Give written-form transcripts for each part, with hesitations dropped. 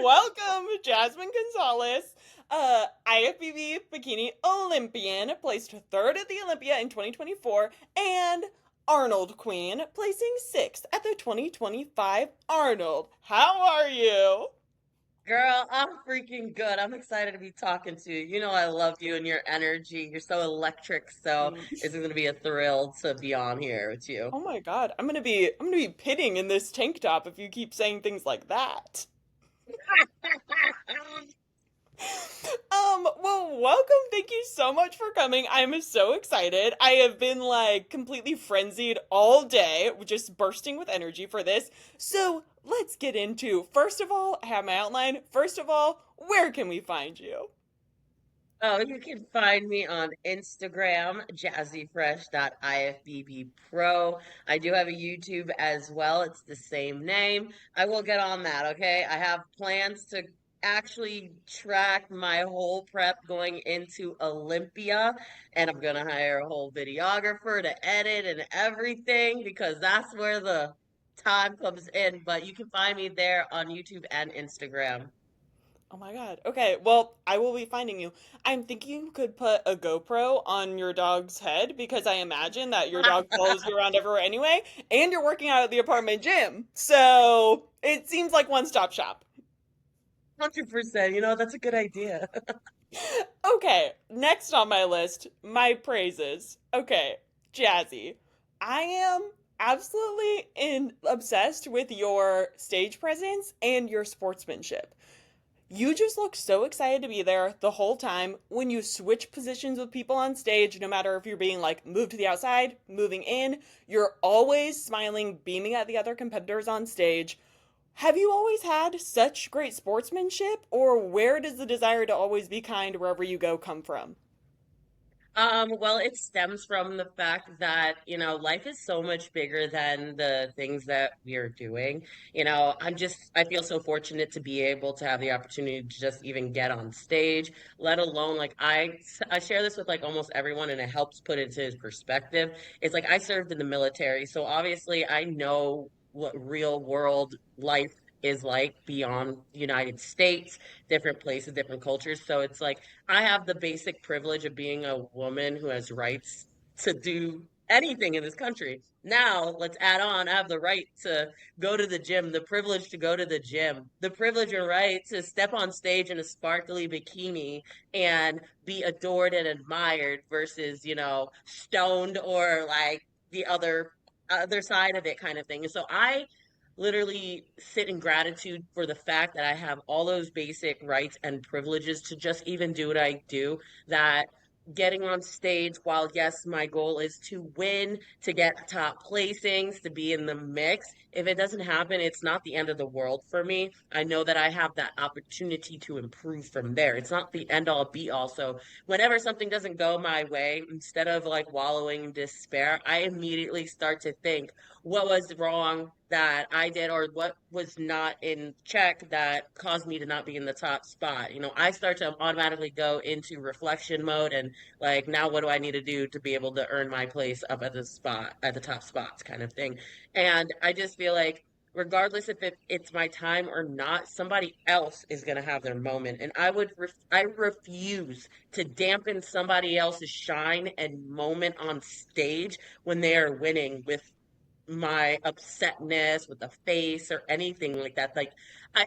Welcome, Jasmine Gonzalez, IFBB Bikini Olympian, placed third at the Olympia in 2024, and Arnold Queen, placing sixth at the 2025 Arnold. How are you? Girl, I'm freaking good. I'm excited to be talking to you. You know I love you and your energy. You're so electric. So Mm. this is gonna be a thrill to be on here with you. Oh my god, I'm gonna be pitting in this tank top if you keep saying things like that. Well, welcome. Thank you so much for coming. I'm so excited. I have been like completely frenzied all day, just bursting with energy for this. So let's get into, first of all, I have my outline. First of all, where can we find you? Oh, you can find me on Instagram, jazzyfresh.ifbbpro. I do have a YouTube as well. It's the same name. I will get on that, okay? I have plans to actually track my whole prep going into Olympia, and I'm gonna hire a whole videographer to edit and everything because that's where the time comes in. But you can find me there on YouTube and Instagram. Oh my god. Okay, well, I will be finding you. I'm thinking you could put a GoPro on your dog's head because I imagine that your dog follows you around everywhere anyway, and you're working out at the apartment gym. So it seems like one-stop shop. 100%. You know, that's a good idea. Okay, next on my list, my praises. Okay, Jazzy. I am absolutely obsessed with your stage presence and your sportsmanship. You just look so excited to be there the whole time. When you switch positions with people on stage, no matter if you're being like moved to the outside, moving in, you're always smiling, beaming at the other competitors on stage. Have you always had such great sportsmanship, or where does the desire to always be kind wherever you go come from? Well, it stems from the fact that, life is so much bigger than the things that we are doing. I feel so fortunate to be able to have the opportunity to just even get on stage, let alone like I share this with like almost everyone and it helps put it into his perspective. It's like I served in the military, so obviously I know what real world life is like beyond the United States, different places, different cultures. So it's like I have the basic privilege of being a woman who has rights to do anything in this country. Now, let's add on, I have the right to go to the gym, the privilege to go to the gym, the privilege and right to step on stage in a sparkly bikini and be adored and admired versus, stoned or like the other side of it kind of thing. And so I literally sit in gratitude for the fact that I have all those basic rights and privileges to just even do what I do. That getting on stage, while yes, my goal is to win, to get top placings, to be in the mix, if it doesn't happen, it's not the end of the world for me. I know that I have that opportunity to improve from there. It's not the end all be all. So whenever something doesn't go my way, instead of like wallowing in despair, I immediately start to think, what was wrong that I did or what was not in check that caused me to not be in the top spot. I start to automatically go into reflection mode and like now what do I need to do to be able to earn my place up at the top spots kind of thing. And I just feel like regardless if it's my time or not, somebody else is going to have their moment. And I refuse to dampen somebody else's shine and moment on stage when they are winning with my upsetness with the face or anything like that. Like,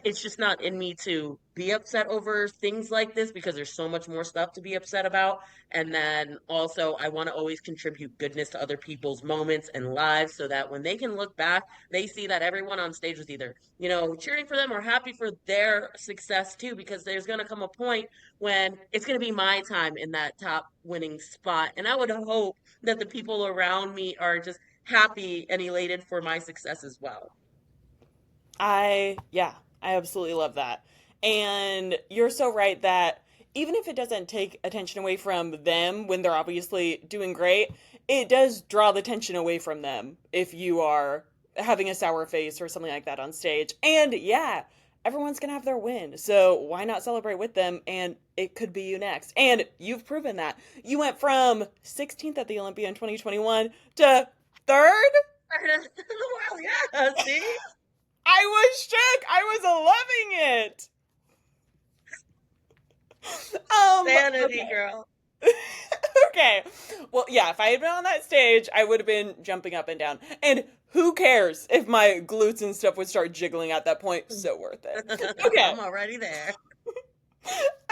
it's just not in me to be upset over things like this because there's so much more stuff to be upset about. And then also, I want to always contribute goodness to other people's moments and lives so that when they can look back, they see that everyone on stage was either, cheering for them or happy for their success too, because there's going to come a point when it's going to be my time in that top winning spot. And I would hope that the people around me are just happy and elated for my success as well. Yeah, I absolutely love that. And you're so right that even if it doesn't take attention away from them when they're obviously doing great, it does draw the attention away from them if you are having a sour face or something like that on stage. And yeah, everyone's going to have their win. So why not celebrate with them? And it could be you next. And you've proven that. You went from 16th at the Olympia in 2021 to third. Well, yeah, see? I was shook. I was loving it. Sanity, Okay. girl. Okay. Well, yeah, if I had been on that stage, I would have been jumping up and down. And who cares if my glutes and stuff would start jiggling at that point? So worth it. Okay. I'm already there.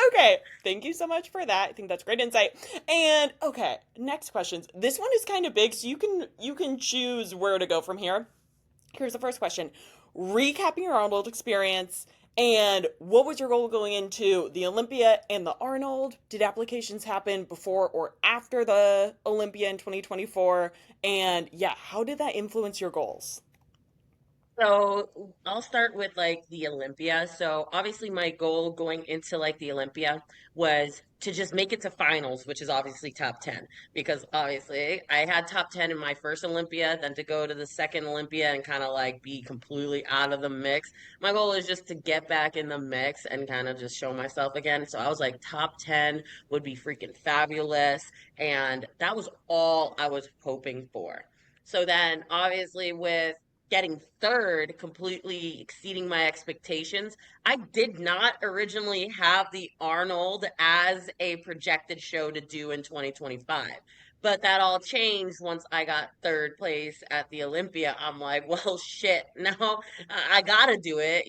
Okay. Thank you so much for that. I think that's great insight. And okay, next questions. This one is kind of big, so you can choose where to go from here. Here's the first question. Recapping your Arnold experience and what was your goal going into the Olympia and the Arnold? Did applications happen before or after the Olympia in 2024? And yeah, how did that influence your goals? So I'll start with like the Olympia. So obviously my goal going into like the Olympia was to just make it to finals, which is obviously top 10 because obviously I had top 10 in my first Olympia, then to go to the second Olympia and kind of like be completely out of the mix. My goal is just to get back in the mix and kind of just show myself again. So I was like top 10 would be freaking fabulous, and that was all I was hoping for. So then obviously with getting third, completely exceeding my expectations. I did not originally have the Arnold as a projected show to do in 2025. But that all changed once I got third place at the Olympia. I'm like, well, shit, now I gotta do it.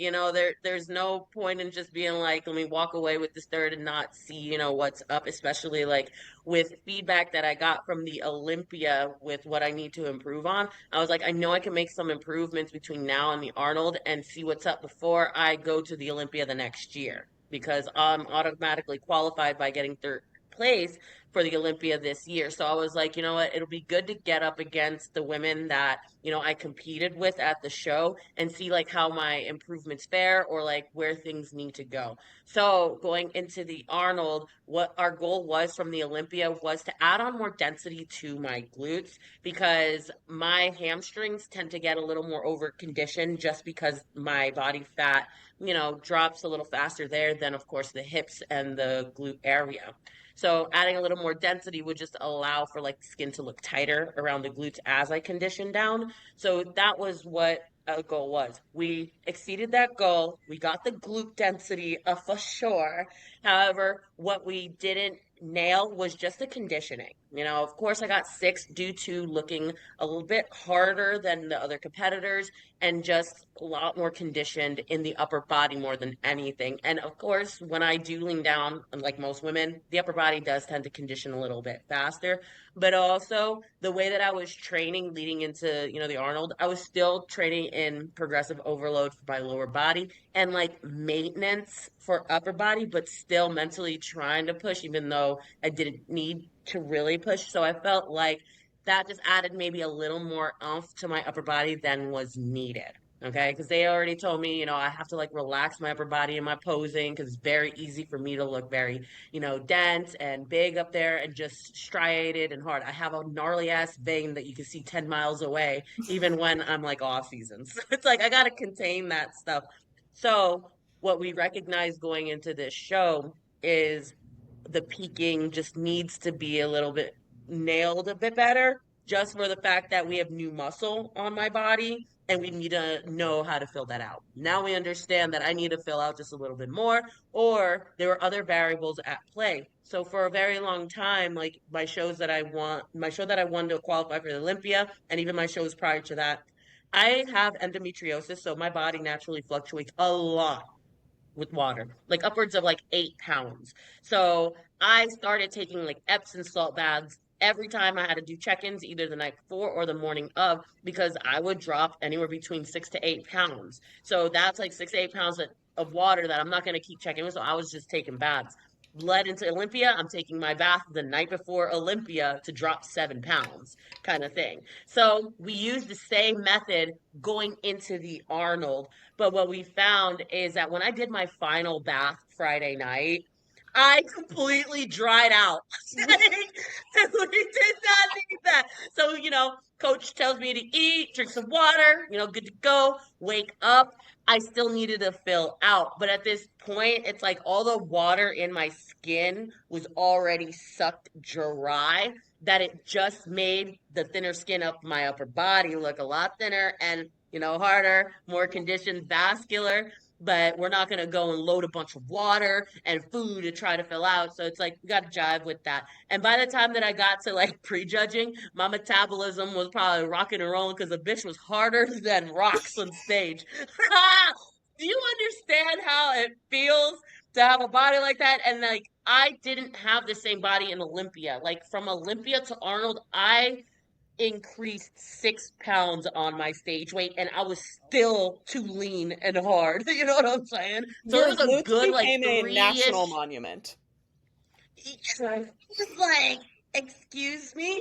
There's no point in just being like, let me walk away with this third and not see, what's up, especially like with feedback that I got from the Olympia with what I need to improve on. I was like, I know I can make some improvements between now and the Arnold and see what's up before I go to the Olympia the next year because I'm automatically qualified by getting third place for the Olympia this year. So I was like, you know what? It'll be good to get up against the women that, I competed with at the show and see like how my improvements fare or like where things need to go. So going into the Arnold, what our goal was from the Olympia was to add on more density to my glutes because my hamstrings tend to get a little more over conditioned just because my body fat, drops a little faster there than, of course, the hips and the glute area. So adding a little more density would just allow for like the skin to look tighter around the glutes as I condition down. So that was what a goal was. We exceeded that goal. We got the glute density for sure. However, what we didn't nail was just the conditioning. Of course, I got six due to looking a little bit harder than the other competitors and just a lot more conditioned in the upper body more than anything. And of course, when I do lean down, like most women, the upper body does tend to condition a little bit faster. But also, the way that I was training leading into, the Arnold, I was still training in progressive overload for my lower body and like maintenance for upper body, but still mentally trying to push, even though I didn't need to really push. So I felt like that just added maybe a little more oomph to my upper body than was needed. Okay, because they already told me, I have to like relax my upper body in my posing because it's very easy for me to look very, dense and big up there and just striated and hard. I have a gnarly ass vein that you can see 10 miles away, even when I'm like off season. So it's like I got to contain that stuff. So, what we recognize going into this show is the peaking just needs to be a little bit nailed a bit better, just for the fact that we have new muscle on my body and we need to know how to fill that out. Now we understand that I need to fill out just a little bit more, or there were other variables at play. So for a very long time, like my show that I won to qualify for the Olympia, and even my shows prior to that, I have endometriosis, so my body naturally fluctuates a lot with water, like upwards of like 8 pounds. So I started taking like Epsom salt baths every time I had to do check-ins, either the night before or the morning of, because I would drop anywhere between 6 to 8 pounds. So that's like 6 to 8 pounds of water that I'm not going to keep checking with. So I was just taking baths. Led into Olympia, I'm taking my bath the night before Olympia to drop 7 pounds, kind of thing. So we used the same method going into the Arnold, but what we found is that when I did my final bath Friday night, I completely dried out. We did not need that. So, coach tells me to eat, drink some water, good to go, wake up. I still needed to fill out. But at this point, it's like all the water in my skin was already sucked dry, that it just made the thinner skin up my upper body look a lot thinner and harder, more conditioned, vascular. but we're not going to go and load a bunch of water and food to try to fill out. So it's like, we got to jive with that. And by the time that I got to like prejudging, my metabolism was probably rocking and rolling because the bitch was harder than rocks on stage. Do you understand how it feels to have a body like that? And like, I didn't have the same body in Olympia. Like, from Olympia to Arnold, I increased 6 pounds on my stage weight and I was still too lean and hard. You know what I'm saying? So it Your was a glutes good like became a national three-ish. monument. I was like, excuse me?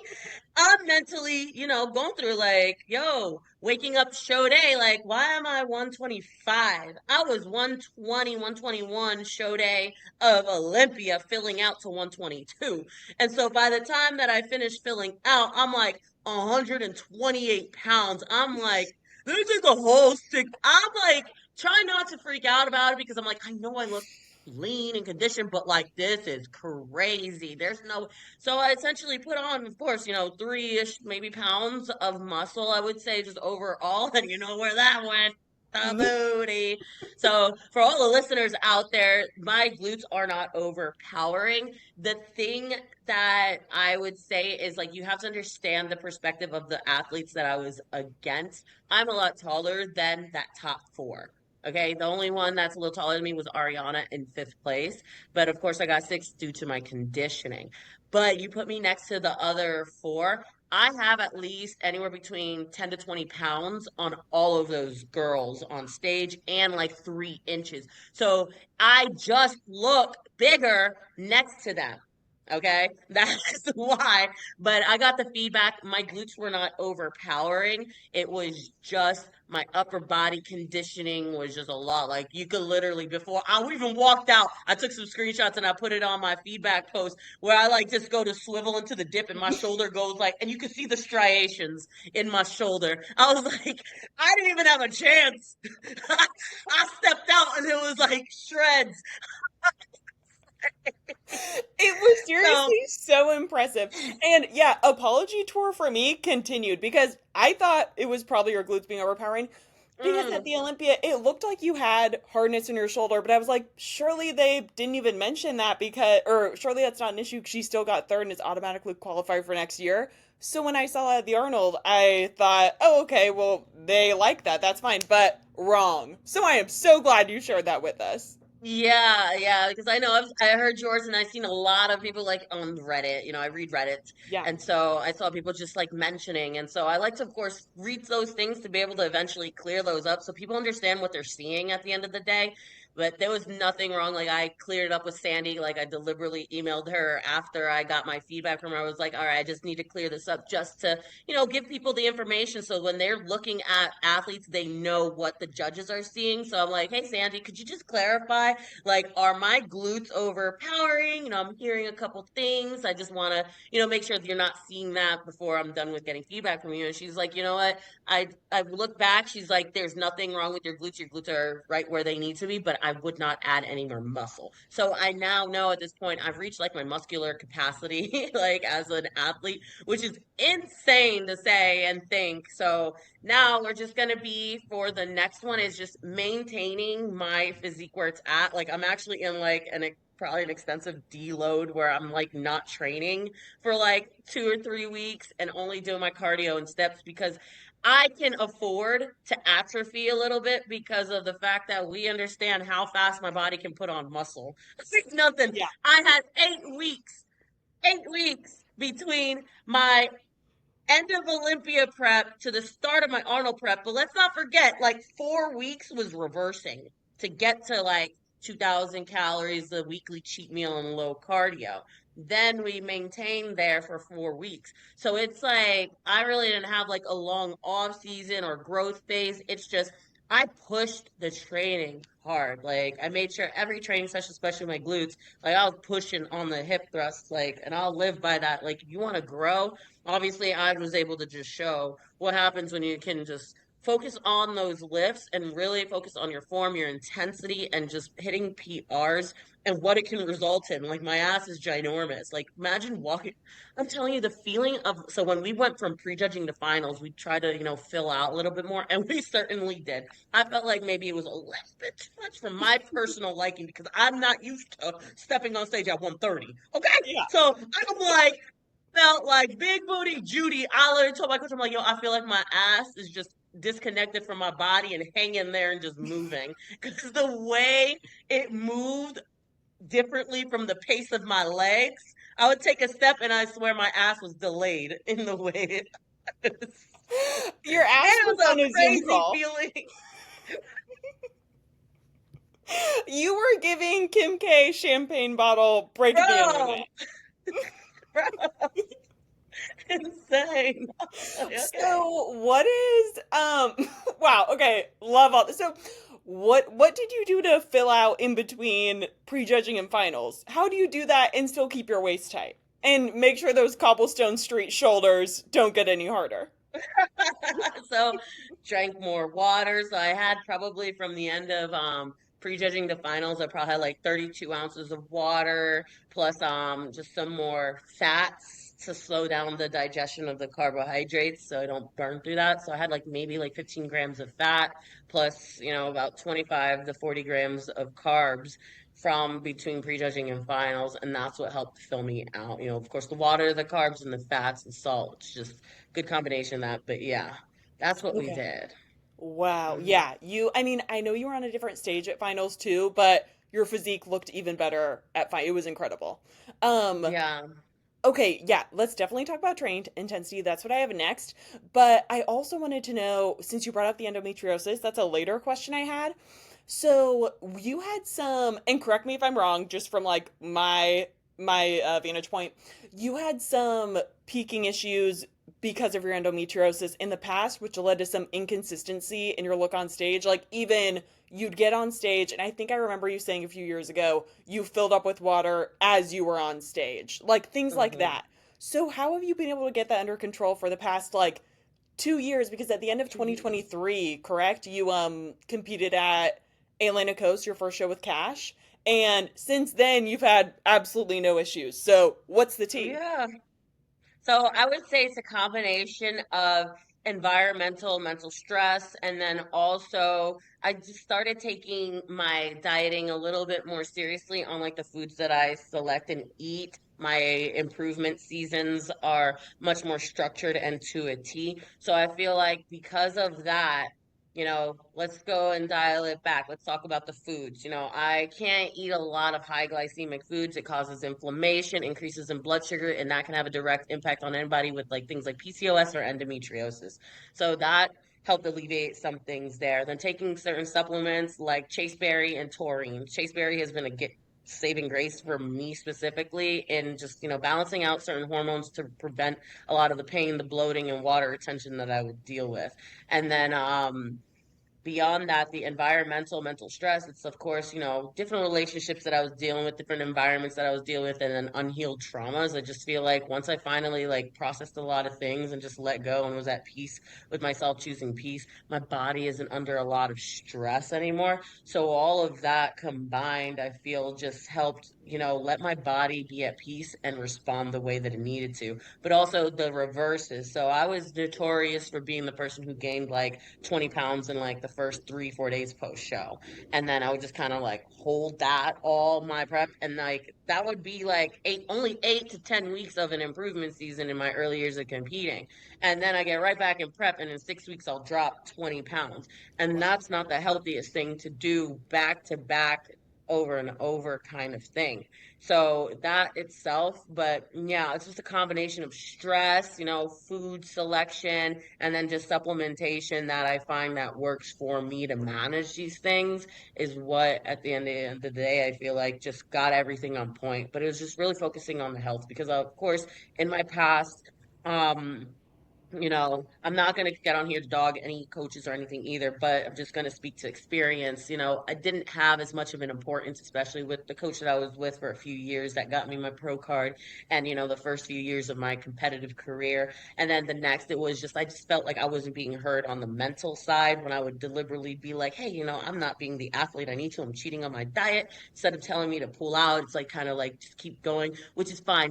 I'm mentally, going through like, yo, waking up show day, like, why am I 125? I was 120, 121 show day of Olympia, filling out to 122. And so by the time that I finished filling out, I'm like 128 pounds. I'm like, this is a whole sick. I'm like, trying not to freak out about it because I'm like, I know I look lean and conditioned, but like, this is crazy. There's no, so I essentially put on, of course, 3-ish maybe pounds of muscle, I would say, just overall. And you know where that went? The booty. So for all the listeners out there, my glutes are not overpowering. The thing that I would say is like, you have to understand the perspective of the athletes that I was against. I'm a lot taller than that top four. Okay, the only one that's a little taller than me was Ariana in fifth place. But of course, I got sixth due to my conditioning. But you put me next to the other four, I have at least anywhere between 10 to 20 pounds on all of those girls on stage and like 3 inches. So I just look bigger next to them. Okay, that's why. But I got the feedback. My glutes were not overpowering. It was just my upper body conditioning was just a lot. Like, you could literally, before I even walked out, I took some screenshots and I put it on my feedback post where I like just go to swivel into the dip and my shoulder goes like, and you can see the striations in my shoulder. I was like, I didn't even have a chance. I stepped out and it was like shreds. It was So, seriously so impressive. And yeah, apology tour for me continued because I thought it was probably your glutes being overpowering. Because at mm, the Olympia, it looked like you had hardness in your shoulder, but I was like, surely they didn't even mention that because, or surely that's not an issue because she still got third and is automatically qualified for next year. So when I saw that at the Arnold, I thought, oh, okay, well, they like that. That's fine, but wrong. So I am so glad you shared that with us. yeah, because I know I heard yours and I've seen a lot of people like on Reddit. I read Reddit. Yeah. And so I saw people just like mentioning. And so I like to, of course, read those things to be able to eventually clear those up so people understand what they're seeing at the end of the day. But there was nothing wrong. Like, I cleared it up with Sandy. Like, I deliberately emailed her after I got my feedback from her. I was like, all right, I just need to clear this up just to, give people the information so when they're looking at athletes, they know what the judges are seeing. So I'm like, hey, Sandy, could you just clarify? Like, are my glutes overpowering? I'm hearing a couple things. I just want to, make sure that you're not seeing that before I'm done with getting feedback from you. And she's like, you know what? I look back. She's like, there's nothing wrong with your glutes. Your glutes are right where they need to be, but I would not add any more muscle. So I now know at this point I've reached like my muscular capacity, like as an athlete, which is insane to say and think. So now we're just gonna be for the next one is just maintaining my physique where it's at. Like, I'm actually in like probably an extensive deload where I'm like not training for like 2 or 3 weeks and only doing my cardio and steps because I can afford to atrophy a little bit because of the fact that we understand how fast my body can put on muscle. It's nothing. Yeah. I had 8 weeks between my end of Olympia prep to the start of my Arnold prep. But let's not forget, like, 4 weeks was reversing to get to like 2,000 calories, the weekly cheat meal, and low cardio. Then we maintained there for 4 weeks. So it's like, I really didn't have like a long off season or growth phase. It's just, I pushed the training hard. Like, I made sure every training session, especially my glutes, like, I was pushing on the hip thrusts, like, and I'll live by that. Like, if you want to grow, obviously I was able to just show what happens when you can just focus on those lifts and really focus on your form, your intensity, and just hitting PRs and what it can result in. Like my ass is ginormous. Like imagine walking. I'm telling you, the feeling of so when we went from prejudging to finals, we tried to, fill out a little bit more, and we certainly did. I felt like maybe it was a little bit too much for my personal liking because I'm not used to stepping on stage at 130. Okay. Yeah. So I'm like, felt like big booty Judy. I literally told my coach, I'm like, yo, I feel like my ass is just disconnected from my body and hanging there and just moving because the way it moved differently from the pace of my legs, I would take a step and I swear my ass was delayed in the way it was. Your And ass it was was on a a Zoom crazy call. feeling. You were giving Kim K champagne bottle breakdown Bro, moment. bro, insane. Like, okay. So what is wow, okay, love all this. So what did you do to fill out in between prejudging and finals? How do you do that and still keep your waist tight? And make sure those cobblestone street shoulders don't get any harder. So drank more water. So I had probably from the end of prejudging the finals, I probably had like 32 ounces of water plus just some more fats to slow down the digestion of the carbohydrates so I don't burn through that. So I had like maybe like 15 grams of fat plus, about 25 to 40 grams of carbs from between prejudging and finals, and that's what helped fill me out. Of course, the water, the carbs, and the fats and salt. It's just good combination of that. But yeah, that's what we Okay. did. Wow. Hmm. Yeah. I mean, I know you were on a different stage at finals too, but your physique looked even better at it was incredible. Um, Yeah. okay, yeah, let's definitely talk about trained intensity. That's what I have next. But I also wanted to know, since you brought up the endometriosis, that's a later question I had. So you had some, and correct me if I'm wrong, just from like my vantage point, you had some peaking issues because of your endometriosis in the past, which led to some inconsistency in your look on stage. Like even you'd get on stage, and I think I remember you saying a few years ago, you filled up with water as you were on stage, like things like Hmm. that. So how have you been able to get that under control for the past like 2 years? Because at the end of 2 years. 2023, correct, you competed at Atlantic Coast, your first show with Cash, and since then you've had absolutely no issues. So what's the tea? Yeah. So I would say it's a combination of environmental, mental stress, and then also I just started taking my dieting a little bit more seriously on like the foods that I select and eat. My improvement seasons are much more structured and to a T. So I feel like because of that, let's go and dial it back. Let's talk about the foods. I can't eat a lot of high glycemic foods. It causes inflammation, increases in blood sugar, and that can have a direct impact on anybody with like things like PCOS or endometriosis. So that helped alleviate some things there. Then taking certain supplements like chaseberry and taurine. Chaseberry has been a saving grace for me specifically in just balancing out certain hormones to prevent a lot of the pain, the bloating, and water retention that I would deal with. And then beyond that, the environmental mental stress, it's of course, different relationships that I was dealing with, different environments that I was dealing with, and then unhealed traumas. I just feel like once I finally like processed a lot of things and just let go and was at peace with myself, choosing peace, my body isn't under a lot of stress anymore. So all of that combined, I feel just helped, let my body be at peace and respond the way that it needed to. But also the reverses. So I was notorious for being the person who gained like 20 pounds in like the first 3, 4 days post show. And then I would just kind of like hold that all my prep. And like that would be like only 8 to 10 weeks of an improvement season in my early years of competing. And then I get right back in prep, and in 6 weeks, I'll drop 20 pounds. And that's not the healthiest thing to do back to back over and over kind of thing. So that itself, but yeah, it's just a combination of stress, food selection, and then just supplementation that I find that works for me to manage these things is what at the end of the day I feel like just got everything on point. But it was just really focusing on the health because of course in my past, um I'm not going to get on here to dog any coaches or anything either, but I'm just going to speak to experience. I didn't have as much of an importance, especially with the coach that I was with for a few years that got me my pro card and, the first few years of my competitive career. And then the next, I just felt like I wasn't being heard on the mental side when I would deliberately be like, hey, I'm not being the athlete I need to. I'm cheating on my diet. Instead of telling me to pull out, it's like kind of like just keep going, which is fine.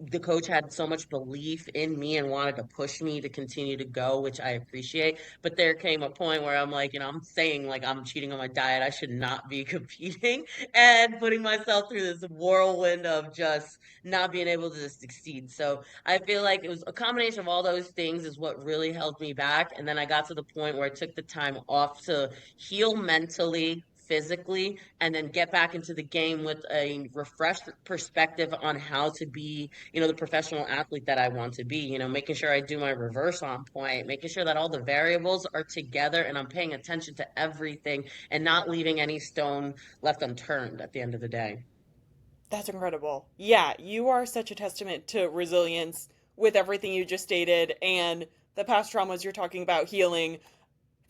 The coach had so much belief in me and wanted to push me to continue to go, which I appreciate. But there came a point where I'm like, I'm saying like I'm cheating on my diet. I should not be competing and putting myself through this whirlwind of just not being able to succeed. So I feel like it was a combination of all those things is what really held me back. And then I got to the point where I took the time off to heal mentally, physically, and then get back into the game with a refreshed perspective on how to be, the professional athlete that I want to be, making sure I do my reverse on point, making sure that all the variables are together and I'm paying attention to everything and not leaving any stone left unturned at the end of the day. That's incredible. Yeah, you are such a testament to resilience with everything you just stated and the past traumas you're talking about healing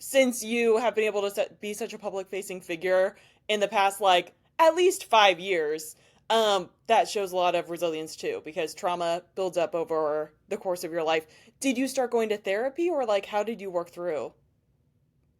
since you have been able to be such a public facing figure in the past, like, at least 5 years. That shows a lot of resilience too, because trauma builds up over the course of your life. Did you start going to therapy, or like how did you work through?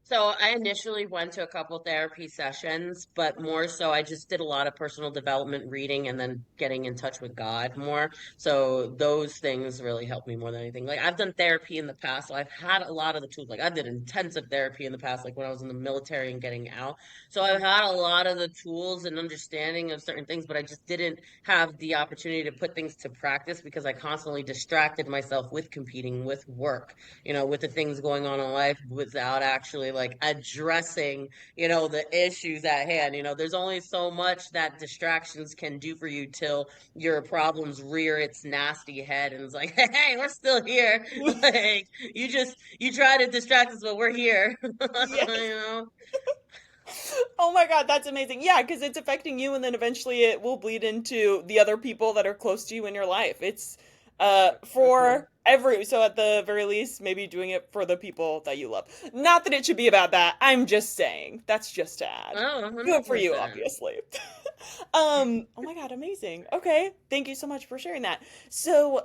So I initially went to a couple therapy sessions, but more so I just did a lot of personal development reading and then getting in touch with God more. So those things really helped me more than anything. Like I've done therapy in the past, so I've had a lot of the tools. Like I did intensive therapy in the past, like when I was in the military and getting out. So I've had a lot of the tools and understanding of certain things, but I just didn't have the opportunity to put things to practice because I constantly distracted myself with competing, with work, with the things going on in life without actually like addressing, the issues at hand. There's only so much that distractions can do for you till your problems rear its nasty head and it's like, hey, we're still here. Like you try to distract us, but we're here. Yes. you know? Oh my God, that's amazing. Yeah, because it's affecting you, and then eventually it will bleed into the other people that are close to you in your life. It's Mhm. for every, so at the very least, maybe doing it for the people that you love. Not that it should be about that. I'm just saying. That's just to add. Oh, Do it for you, 100%. obviously. Oh my God, amazing. Okay, thank you so much for sharing that. So,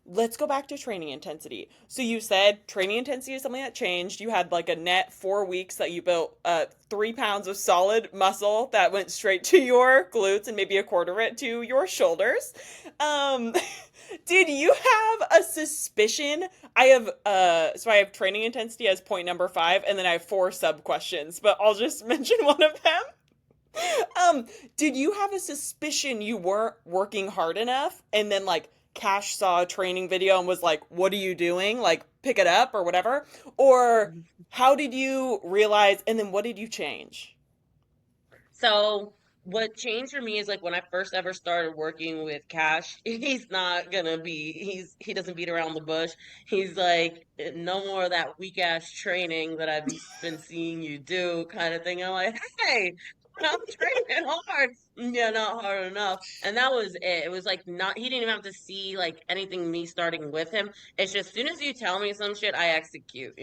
let's go back to training intensity. So you said training intensity is something that changed. You had like a net 4 weeks that you built 3 pounds of solid muscle that went straight to your glutes and maybe a quarter of it to your shoulders. Um, did you have a suspicion? I have training intensity as point number 5, and then I have 4 sub questions, but I'll just mention one of them. Um, did you have a suspicion you weren't working hard enough, and then like Cash saw a training video and was like, "What are you doing? Like, pick it up or whatever?" Or how did you realize, and then what did you change? So what changed for me is like when I first ever started working with Cash, he doesn't beat around the bush. He's like, no more of that weak ass training that I've been seeing you do kind of thing. I'm like, hey, I'm training hard. Yeah, not hard enough. And that was it. It was like not, he didn't even have to see like anything me starting with him. It's just as soon as you tell me some shit, I execute.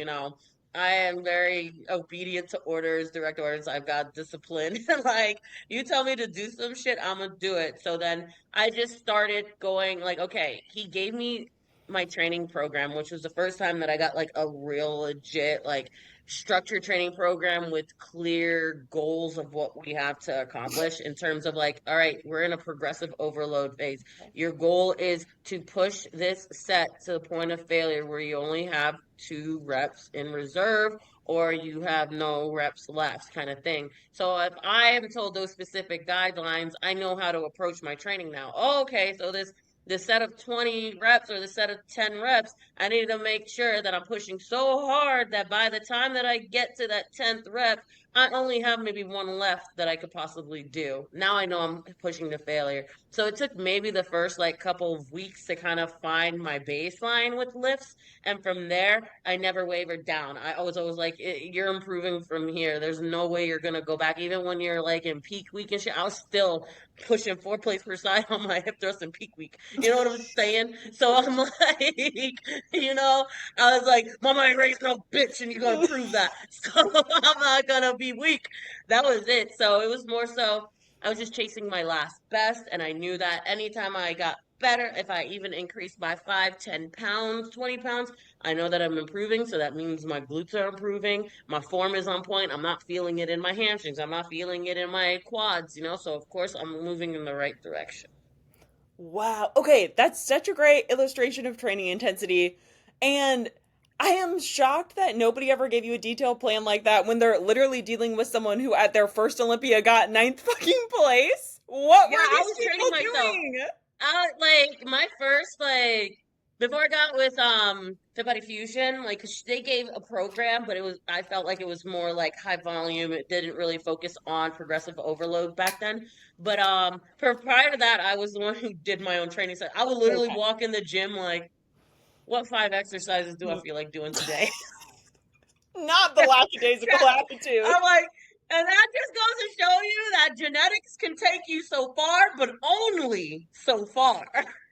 I am very obedient to orders, direct orders. I've got discipline. Like, you tell me to do some shit, I'm gonna do it. So then I just started going, like, okay, he gave me my training program, which was the first time that I got like a real legit, like, structured training program with clear goals of what we have to accomplish in terms of like, all right, we're in a progressive overload phase. Your goal is to push this set to the point of failure where you only have 2 reps in reserve or you have no reps left kind of thing. So if I am told those specific guidelines, I know how to approach my training now. Oh, okay, so this set of 20 reps or the set of 10 reps, I need to make sure that I'm pushing so hard that by the time that I get to that 10th rep, I only have maybe one left that I could possibly do. Now I know I'm pushing to failure. So it took maybe the first like couple of weeks to kind of find my baseline with lifts. And from there, I never wavered down. I was always like, you're improving from here. There's no way you're going to go back. Even when you're like in peak week and shit, I was still pushing 4 plates per side on my hip thrust in peak week. You know what I'm saying? So I'm like, you know, I was like, Mama ain't raised no bitch, and you're gonna prove that. So I'm not gonna be weak. That was it. So it was more so I was just chasing my last best, and I knew that anytime I got better, if I even increased by 5, 10 pounds, 20 pounds, I know that I'm improving. So that means my glutes are improving, my form is on point. I'm not feeling it in my hamstrings, I'm not feeling it in my quads, so of course I'm moving in the right direction. Wow. Okay, that's such a great illustration of training intensity. And I am shocked that nobody ever gave you a detailed plan like that when they're literally dealing with someone who at their first Olympia got ninth fucking place. What Yeah, were I these was people training myself. doing? Like my first before I got with Fit Body Fusion, like 'cause they gave a program, but I felt like it was more like high volume. It didn't really focus on progressive overload back then. But for prior to that, I was the one who did my own training. So I would literally Okay. walk in the gym like, what 5 exercises do I feel like doing today? Not the lackadaisical attitude. I'm like, and that just goes to show you that genetics can take you so far, but only so far.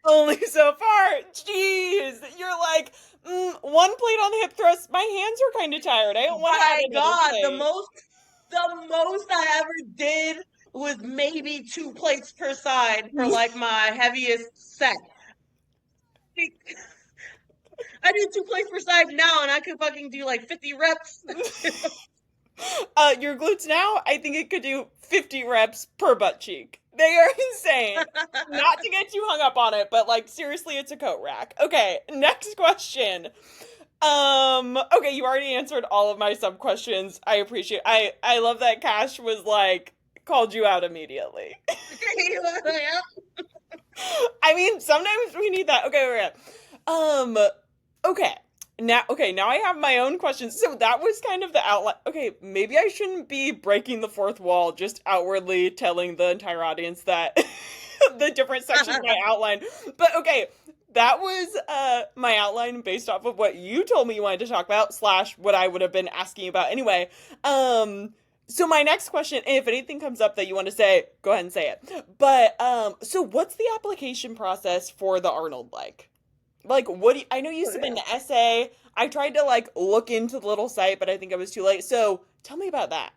Only so far. Jeez. You're like, one plate on the hip thrust. My hands are kind of tired. I don't want to add My another God, plate. the most I ever did was maybe 2 plates per side for like my heaviest set. I do 2 plates per side now, and I could fucking do like 50 reps. Your glutes now, I think it could do 50 reps per butt cheek. They are insane. Not to get too hung up on it, but like seriously, it's a coat rack. Okay, next question. Okay, you already answered all of my sub questions. I appreciate I love that Cash was like called you out immediately. I mean, sometimes we need that. Okay, okay. Um, okay. Now I have my own questions. So that was kind of the outline. Okay, maybe I shouldn't be breaking the fourth wall, just outwardly telling the entire audience that the different sections of my outline. But okay, that was my outline based off of what you told me you wanted to talk about, slash what I would have been asking about anyway. So my next question, and if anything comes up that you want to say, go ahead and say it. But so what's the application process for the Arnold like? Like what do you, I know you submit an essay. I tried to like look into the little site, but I think I was too late. So tell me about that.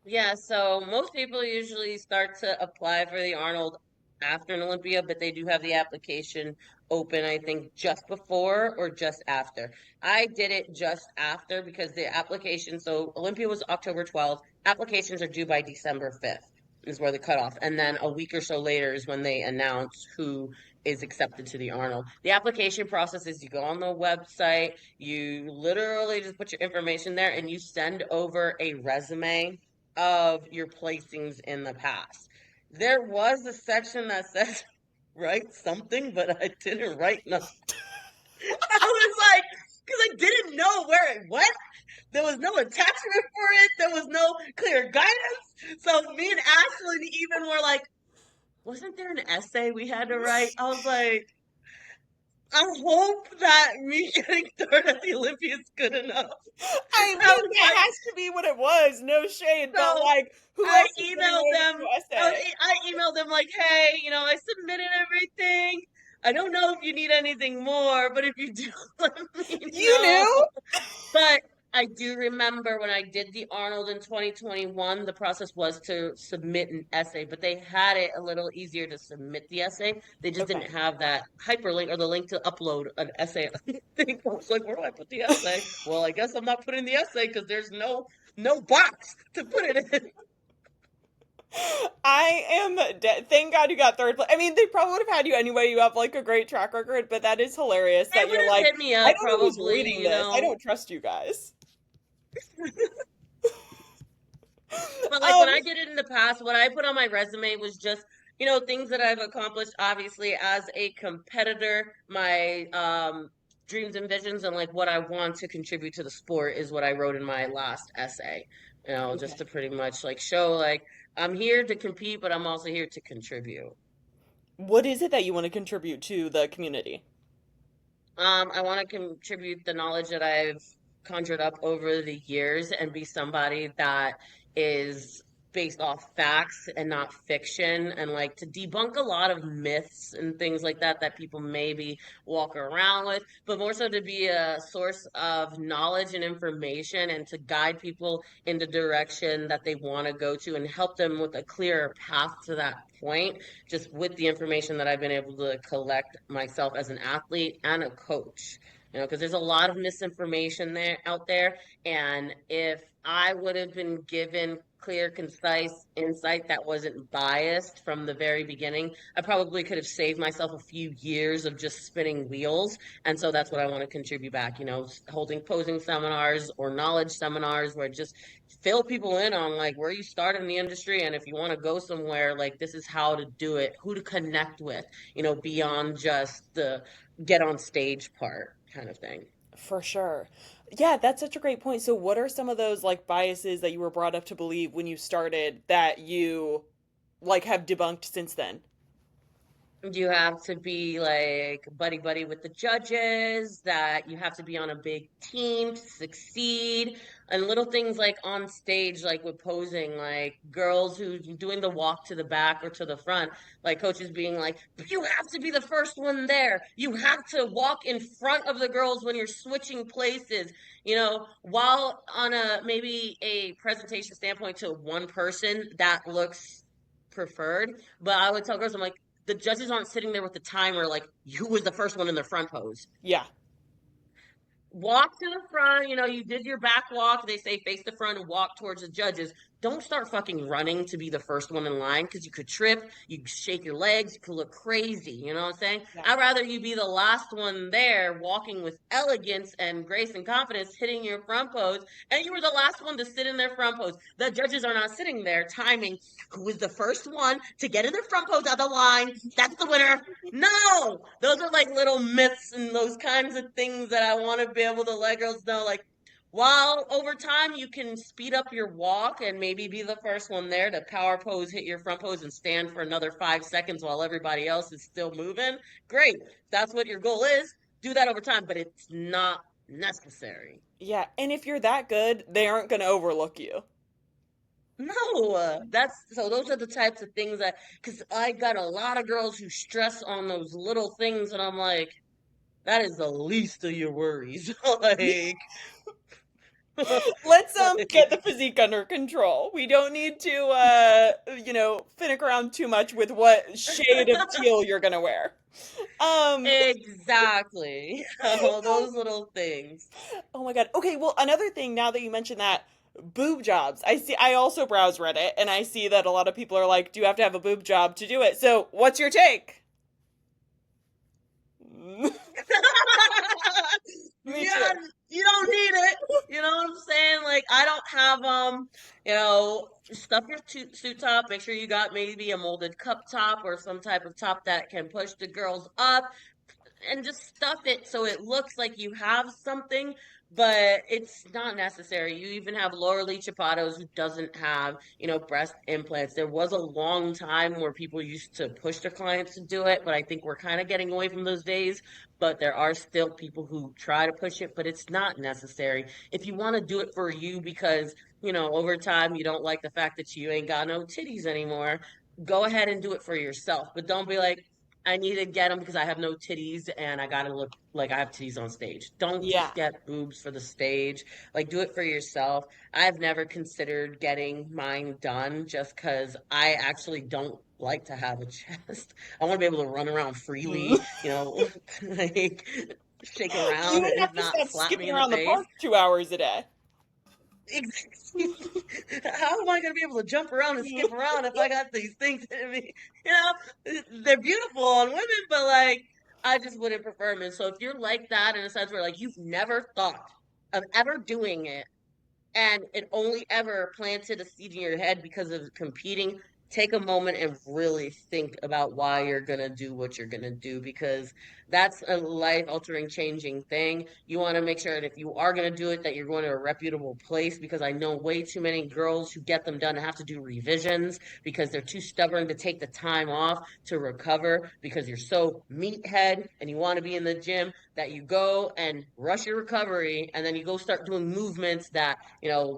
Yeah, so most people usually start to apply for the Arnold after an Olympia, but they do have the application open, I think, just before or just after. I did it just after because the application, so Olympia was October 12th. Applications are due by December 5th, is where the cutoff. And then a week or so later is when they announce who is accepted to the Arnold. The application process is you go on the website, you literally just put your information there, and you send over a resume of your placings in the past. There was a section that says write something, but I didn't write nothing. I was like, because I didn't know where it went. There was no attachment for it. There was no clear guidance. So me and Ashley even were like, wasn't there an essay we had to write? I was like, I hope that me getting third at the Olympia is good enough. I I mean, was that like, has to be what it was. No shade, but so like, who I else is going to emailed write a them. new essay? I emailed them like, hey, I submitted everything. I don't know if you need anything more, but if you do, let me You know. knew? But I do remember when I did the Arnold in 2021, the process was to submit an essay, but they had it a little easier to submit the essay. They just Okay. didn't have that hyperlink or the link to upload an essay. I was like, where do I put the essay? Well, I guess I'm not putting the essay because there's no box to put it in. I am dead. Thank God you got third place. I mean, they probably would have had you anyway. You have like a great track record, but that is hilarious They that would you're have like, hit me I up don't know who's probably, reading this. I don't trust you guys. But like when Um, I did it in the past, what I put on my resume was just, things that I've accomplished obviously as a competitor, my dreams and visions and like what I want to contribute to the sport is what I wrote in my last essay. Just okay. to pretty much like show like I'm here to compete, but I'm also here to contribute. What is it that you want to contribute to the community? I want to contribute the knowledge that I've conjured up over the years and be somebody that is based off facts and not fiction, and like to debunk a lot of myths and things like that people maybe walk around with, but more so to be a source of knowledge and information and to guide people in the direction that they want to go to and help them with a clearer path to that point, just with the information that I've been able to collect myself as an athlete and a coach. Because there's a lot of misinformation there out there, and if I would have been given clear, concise insight that wasn't biased from the very beginning, I probably could have saved myself a few years of just spinning wheels. And so that's what I want to contribute back, holding posing seminars or knowledge seminars where just fill people in on like where you start in the industry. And if you want to go somewhere, like this is how to do it, who to connect with, beyond just the get on stage part kind of thing. For sure. Yeah, that's such a great point. So what are some of those like biases that you were brought up to believe when you started that you like have debunked since then? You have to be like buddy buddy with the judges, that you have to be on a big team to succeed, and little things like on stage, like with posing, like girls who doing the walk to the back or to the front, like coaches being like, you have to be the first one there. You have to walk in front of the girls when you're switching places, while on a maybe a presentation standpoint to one person that looks preferred. But I would tell girls, I'm like, the judges aren't sitting there with the timer like who was the first one in their front pose. Yeah. Walk to the front, you did your back walk. They say face the front and walk towards the judges. Don't start fucking running to be the first one in line because you could trip, you could shake your legs, you could look crazy. You know what I'm saying? Yeah. I'd rather you be the last one there, walking with elegance and grace and confidence, hitting your front pose, and you were the last one to sit in their front pose. The judges are not sitting there timing who is the first one to get in their front pose of the line. That's the winner. No, those are like little myths and those kinds of things that I want to be able to let girls know, like, while over time you can speed up your walk and maybe be the first one there to power pose, hit your front pose, and stand for another 5 seconds while everybody else is still moving, great. If that's what your goal is, do that over time, but it's not necessary. Yeah, and if you're that good, they aren't going to overlook you. No, that's so those are the types of things that, because I got a lot of girls who stress on those little things, and I'm like, that is the least of your worries. Like, Let's get the like, physique under control. We don't need to finick around too much with what shade of teal you're going to wear. Um exactly. All those little things. oh my god. Okay, well another thing now that you mentioned that, boob jobs. I also browse Reddit and I see that a lot of people are like, do you have to have a boob job to do it? So, what's your take? Me too. Yeah, you don't need it. You know what I'm saying? Like, I don't have stuff your suit top. Make sure you got maybe a molded cup top or some type of top that can push the girls up, and just stuff it so it looks like you have something, but it's not necessary. You even have Lauralie who doesn't have, breast implants. There was a long time where people used to push their clients to do it, but I think we're kind of getting away from those days. But there are still people who try to push it, but it's not necessary. If you want to do it for you because, over time you don't like the fact that you ain't got no titties anymore, go ahead and do it for yourself. But don't be like, I need to get them because I have no titties and I gotta look like I have titties on stage. Don't Yeah. just get boobs for the stage. Like, do it for yourself. I've never considered getting mine done just because I actually don't like to have a chest. I want to be able to run around freely, like shake You around would have and to not stop slap me skipping in the around the face. park 2 hours a day. Exactly. How am I going to be able to jump around and skip around if I got these things in me? They're beautiful on women, but like, I just wouldn't prefer them. And so if you're like that in a sense where like you've never thought of ever doing it, and it only ever planted a seed in your head because of competing, take a moment and really think about why you're going to do what you're going to do, because that's a life altering, changing thing. You want to make sure that if you are going to do it, that you're going to a reputable place, because I know way too many girls who get them done have to do revisions because they're too stubborn to take the time off to recover because you're so meathead and you want to be in the gym. that you go and rush your recovery, and then you go start doing movements that,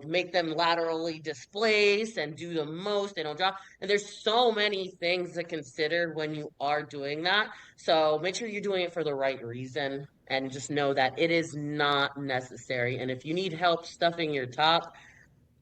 make them laterally displace and do the most, they don't drop. And there's so many things to consider when you are doing that. So make sure you're doing it for the right reason and just know that it is not necessary. And if you need help stuffing your top,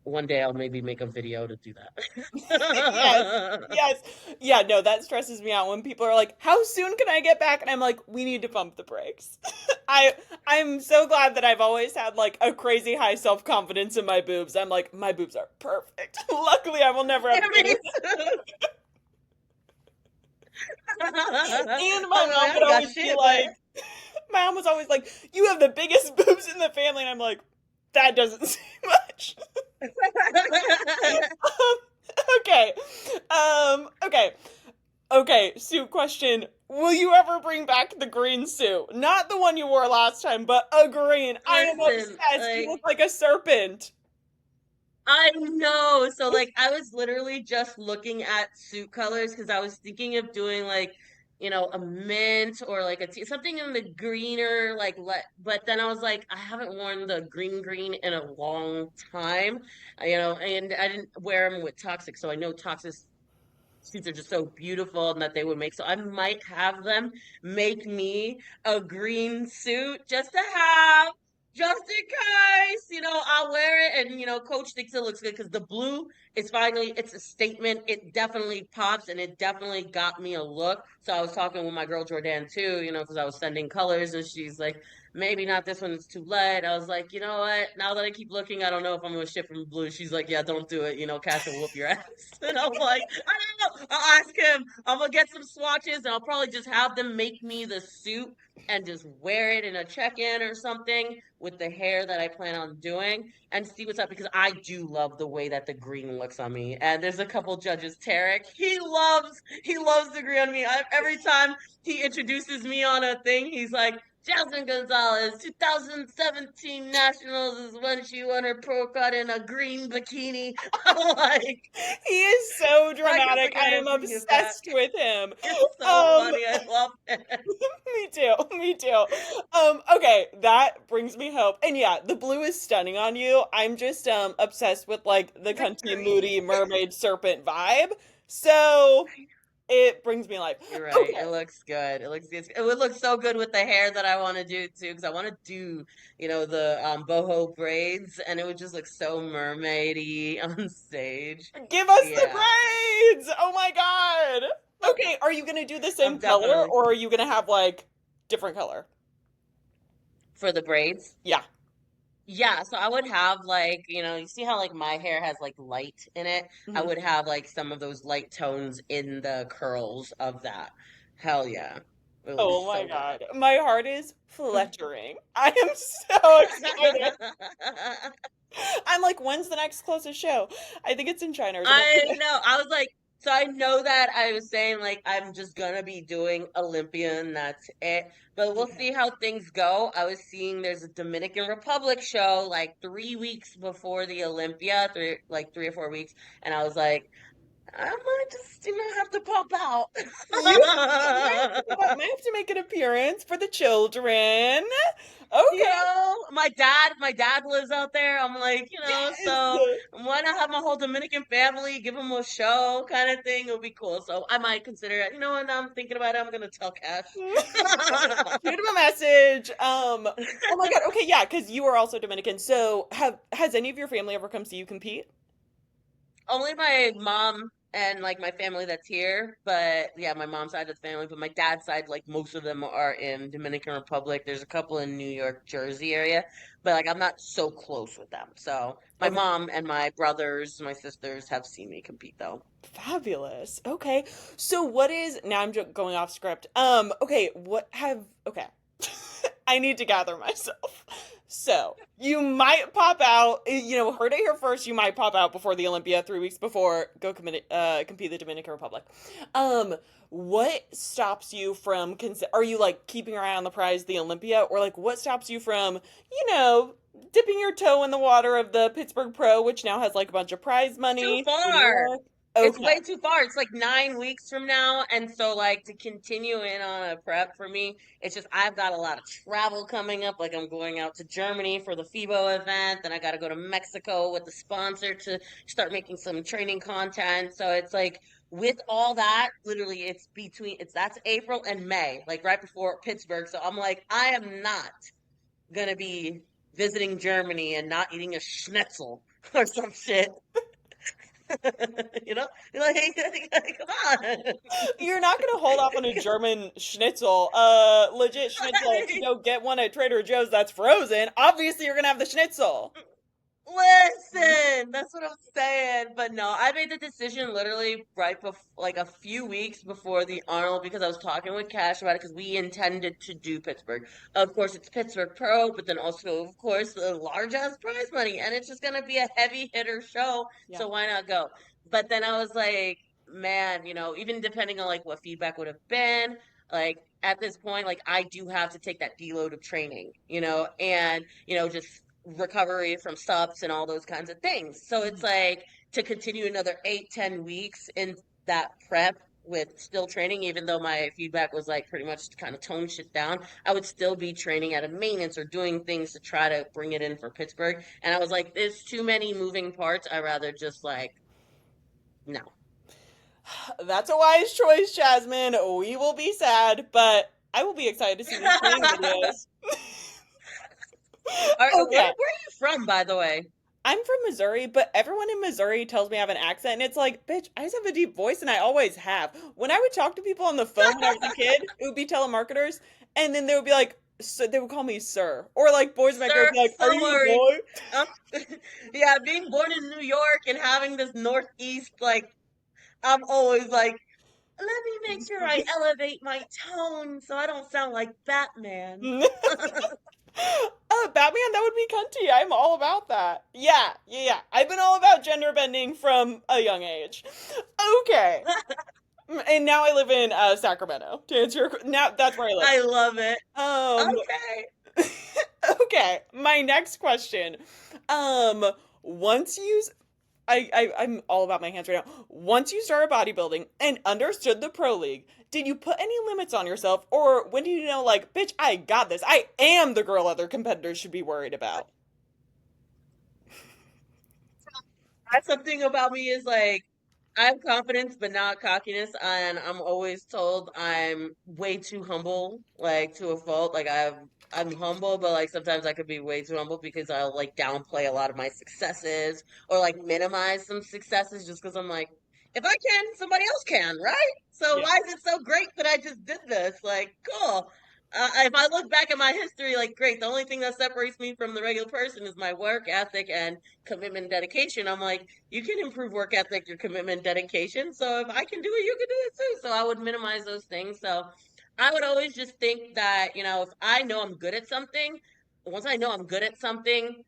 one day I'll maybe make a video to do Yes. that. Yes. Yeah, no, that stresses me out when people are like, "How soon can I get back?" And I'm like, "We need to pump the brakes." I'm so glad that I've always had like a crazy high self-confidence in my boobs. I'm like, my boobs are perfect. Luckily, I will never have Yeah, to deal me with too. it. And my I'm like, mom I would ain't got always be shit, but like, my mom was always like, "You have the biggest boobs in the family." And I'm like, that doesn't seem much. Okay. Okay. Okay, suit question. Will you ever bring back the green suit? Not the one you wore last time, but a green. I am listen, obsessed. You look like a serpent. I know. So like I was literally just looking at suit colors because I was thinking of doing like, a mint or like something in the greener but then I was like I haven't worn the green in a long time. And I didn't wear them with toxic, so I know toxic suits are just so beautiful and that they would make. So I might have them make me a green suit just to have, just in case, I'll wear it. And, coach thinks it looks good because the blue is finally, it's a statement. It definitely pops and it definitely got me a look. So I was talking with my girl Jordan too, because I was sending colors and she's like, maybe not this one, it's too light. I was like, you know what? Now that I keep looking, I don't know if I'm going to shift from blue. She's like, yeah, don't do it. Cash will whoop your ass. And I'm like, I don't know. I'll ask him. I'm going to get some swatches and I'll probably just have them make me the suit and just wear it in a check-in or something with the hair that I plan on doing and see what's up because I do love the way that the green looks on me. And there's a couple judges, Tarek, he loves the green on me. Every time he introduces me on a thing, he's like, Jazzy Gonzalez, 2017 Nationals is when she won her pro cut in a green bikini. I'm like, He is so I guess I dramatic. I gotta am bring it back. obsessed with him. It's so Um, funny. I love it. me too. Me too. Okay, that brings me hope. And yeah, the blue is stunning on you. I'm just obsessed with like the The cunty moody green. mermaid serpent vibe. So it brings me life. You're right. Okay. It looks good. It looks good. It would look so good with the hair that I want to do too, because I want to do, the boho braids, and it would just look so mermaidy on stage. Give us the Yeah, braids! Oh my god! Okay, are you gonna do the same I'm color definitely or are you gonna have like different color? for the braids. Yeah. Yeah, so I would have like, you see how like my hair has like light in it? I Mhm. would have like some of those light tones in the curls of that. Hell yeah. It would be Oh my so god. good. My heart is fluttering. I am so excited. I'm like, when's the next closest show? I think it's in China or something. I know. I was like, so I know that I was saying like I'm just gonna be doing Olympia and that's it. But we'll Okay. see how things go. I was seeing there's a Dominican Republic show like 3 weeks before the Olympia, 3 or 4 weeks, and I was like, I might just, have to pop out. You might have to make an appearance for the children. Okay. My dad lives out there. I'm like, Yes. so why not have my whole Dominican family, give them a show kind of thing? It would be cool. So I might consider it. You know what? Now I'm thinking about it. I'm gonna tell Cash. Shoot him a message. Oh my god. Okay, yeah, because you are also Dominican. So has any of your family ever come see you compete? Only my mom and like my family that's here, but yeah, my mom's side of the family, but my dad's side, like most of them are in Dominican Republic. There's a couple in New York, Jersey area, but like I'm not so close with them. So my Okay. mom and my brothers, my sisters have seen me compete though. Fabulous. Okay. So what is now I'm going off script. Okay, okay. I need to gather myself. So, you might pop out, heard it here first, you might pop out before the Olympia 3 weeks before go compete the Dominican Republic. What stops you from are you like keeping your eye on the prize, the Olympia, or like what stops you from, you know, dipping your toe in the water of the Pittsburgh Pro, which now has like a bunch of prize Too money in New far. York? It's Okay. way too far. It's like 9 weeks from now. And so, like, to continue in on a prep for me, it's just I've got a lot of travel coming up. Like, I'm going out to Germany for the FIBO event. Then I got to go to Mexico with the sponsor to start making some training content. So it's like, with all that, literally, that's April and May, like right before Pittsburgh. So I'm like, I am not going to be visiting Germany and not eating a schnitzel or some shit. You know, like, come on. You're not gonna hold off on a German schnitzel, legit schnitzel to go get one at Trader Joe's that's frozen. Obviously, you're gonna have the schnitzel. Listen, that's what I'm saying. But no, I made the decision literally right before, like a few weeks before the Arnold, because I was talking with Cash about it because we intended to do Pittsburgh. Of course, it's Pittsburgh Pro, but then also, of course, the large ass prize money, and it's just gonna be a heavy hitter show. Yeah. So why not go? But then I was like, man, even depending on like what feedback would have been, like at this point, like I do have to take that deload of training, and just recovery from stops and all those kinds of things. So it's like to continue another 8-10 weeks in that prep with still training, even though my feedback was like pretty much to kind of tone shit down, I would still be training at a maintenance or doing things to try to bring it in for Pittsburgh. And I was like, there's too many moving parts. I rather just like, no. That's a wise choice, Jasmine. We will be sad, but I will be excited to see these training videos. Where Okay. are you from, by the way? I'm from Missouri, but everyone in Missouri tells me I have an accent, and it's like, bitch, I just have a deep voice, and I always have. When I would talk to people on the phone when I was a kid, it would be telemarketers, and then they would be like, so they would call me sir, or like boys in my group Sir, would be like, "Are you a sorry. boy?" Um, yeah, being born in New York and having this Northeast, like, I'm always like, let me make sure I elevate my tone so I don't sound like Batman. Batman, that would be cunty. I'm all about that. Yeah, yeah, yeah. I've been all about gender bending from a young age. Okay. And now I live in Sacramento. To answer now, that's where I live. I love it. Um, Okay. okay, my next question. Um, once you, I'm all about my hands right now. Once you started bodybuilding and understood the pro league, did you put any limits on yourself, or when did you know, like, bitch, I got this. I am the girl other competitors should be worried about. That's something about me is like, I have confidence, but not cockiness, and I'm always told I'm way too humble, like to a fault. I'm humble, but like sometimes I could be way too humble because I'll like downplay a lot of my successes or like minimize some successes just because I'm like, if I can, somebody else can, right? So Yeah. why is it so great that I just did this? Like, cool. If I look back at my history, like, great. The only thing that separates me from the regular person is my work ethic and commitment and dedication. I'm like, you can improve work ethic, your commitment, dedication. So if I can do it, you can do it too. So I would minimize those things. So I would always just think that, if I know I'm good at something, once I know I'm good at something,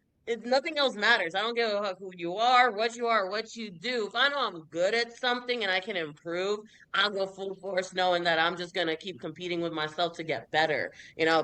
nothing else matters. I don't give a fuck who you are, what you do. If I know I'm good at something and I can improve, I'll go full force knowing that I'm just going to keep competing with myself to get better,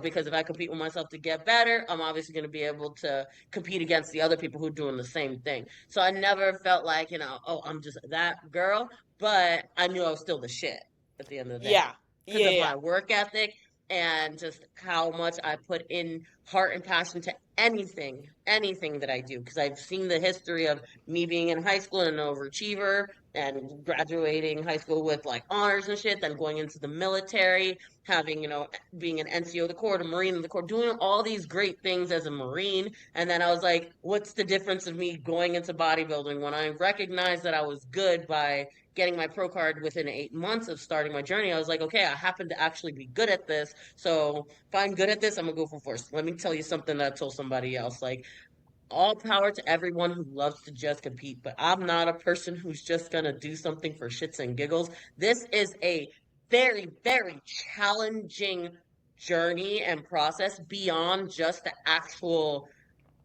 because if I compete with myself to get better, I'm obviously going to be able to compete against the other people who are doing the same thing. So I never felt like, oh, I'm just that girl, but I knew I was still the shit at the end of the day Yeah. because Yeah, of yeah. my work ethic and just how much I put in heart and passion to anything that I do. Because I've seen the history of me being in high school and an overachiever and graduating high school with like honors and shit, then going into the military, having, being an NCO of the Corps, a Marine of the Corps, doing all these great things as a Marine. And then I was like, what's the difference of me going into bodybuilding when I recognized that I was good by getting my pro card within 8 months of starting my journey? I was like, okay, I happen to actually be good at this. So if I'm good at this, I'm gonna go full force. Let me tell you something that I told somebody else. Like, all power to everyone who loves to just compete, but I'm not a person who's just gonna do something for shits and giggles. This is a very, very challenging journey and process beyond just the actual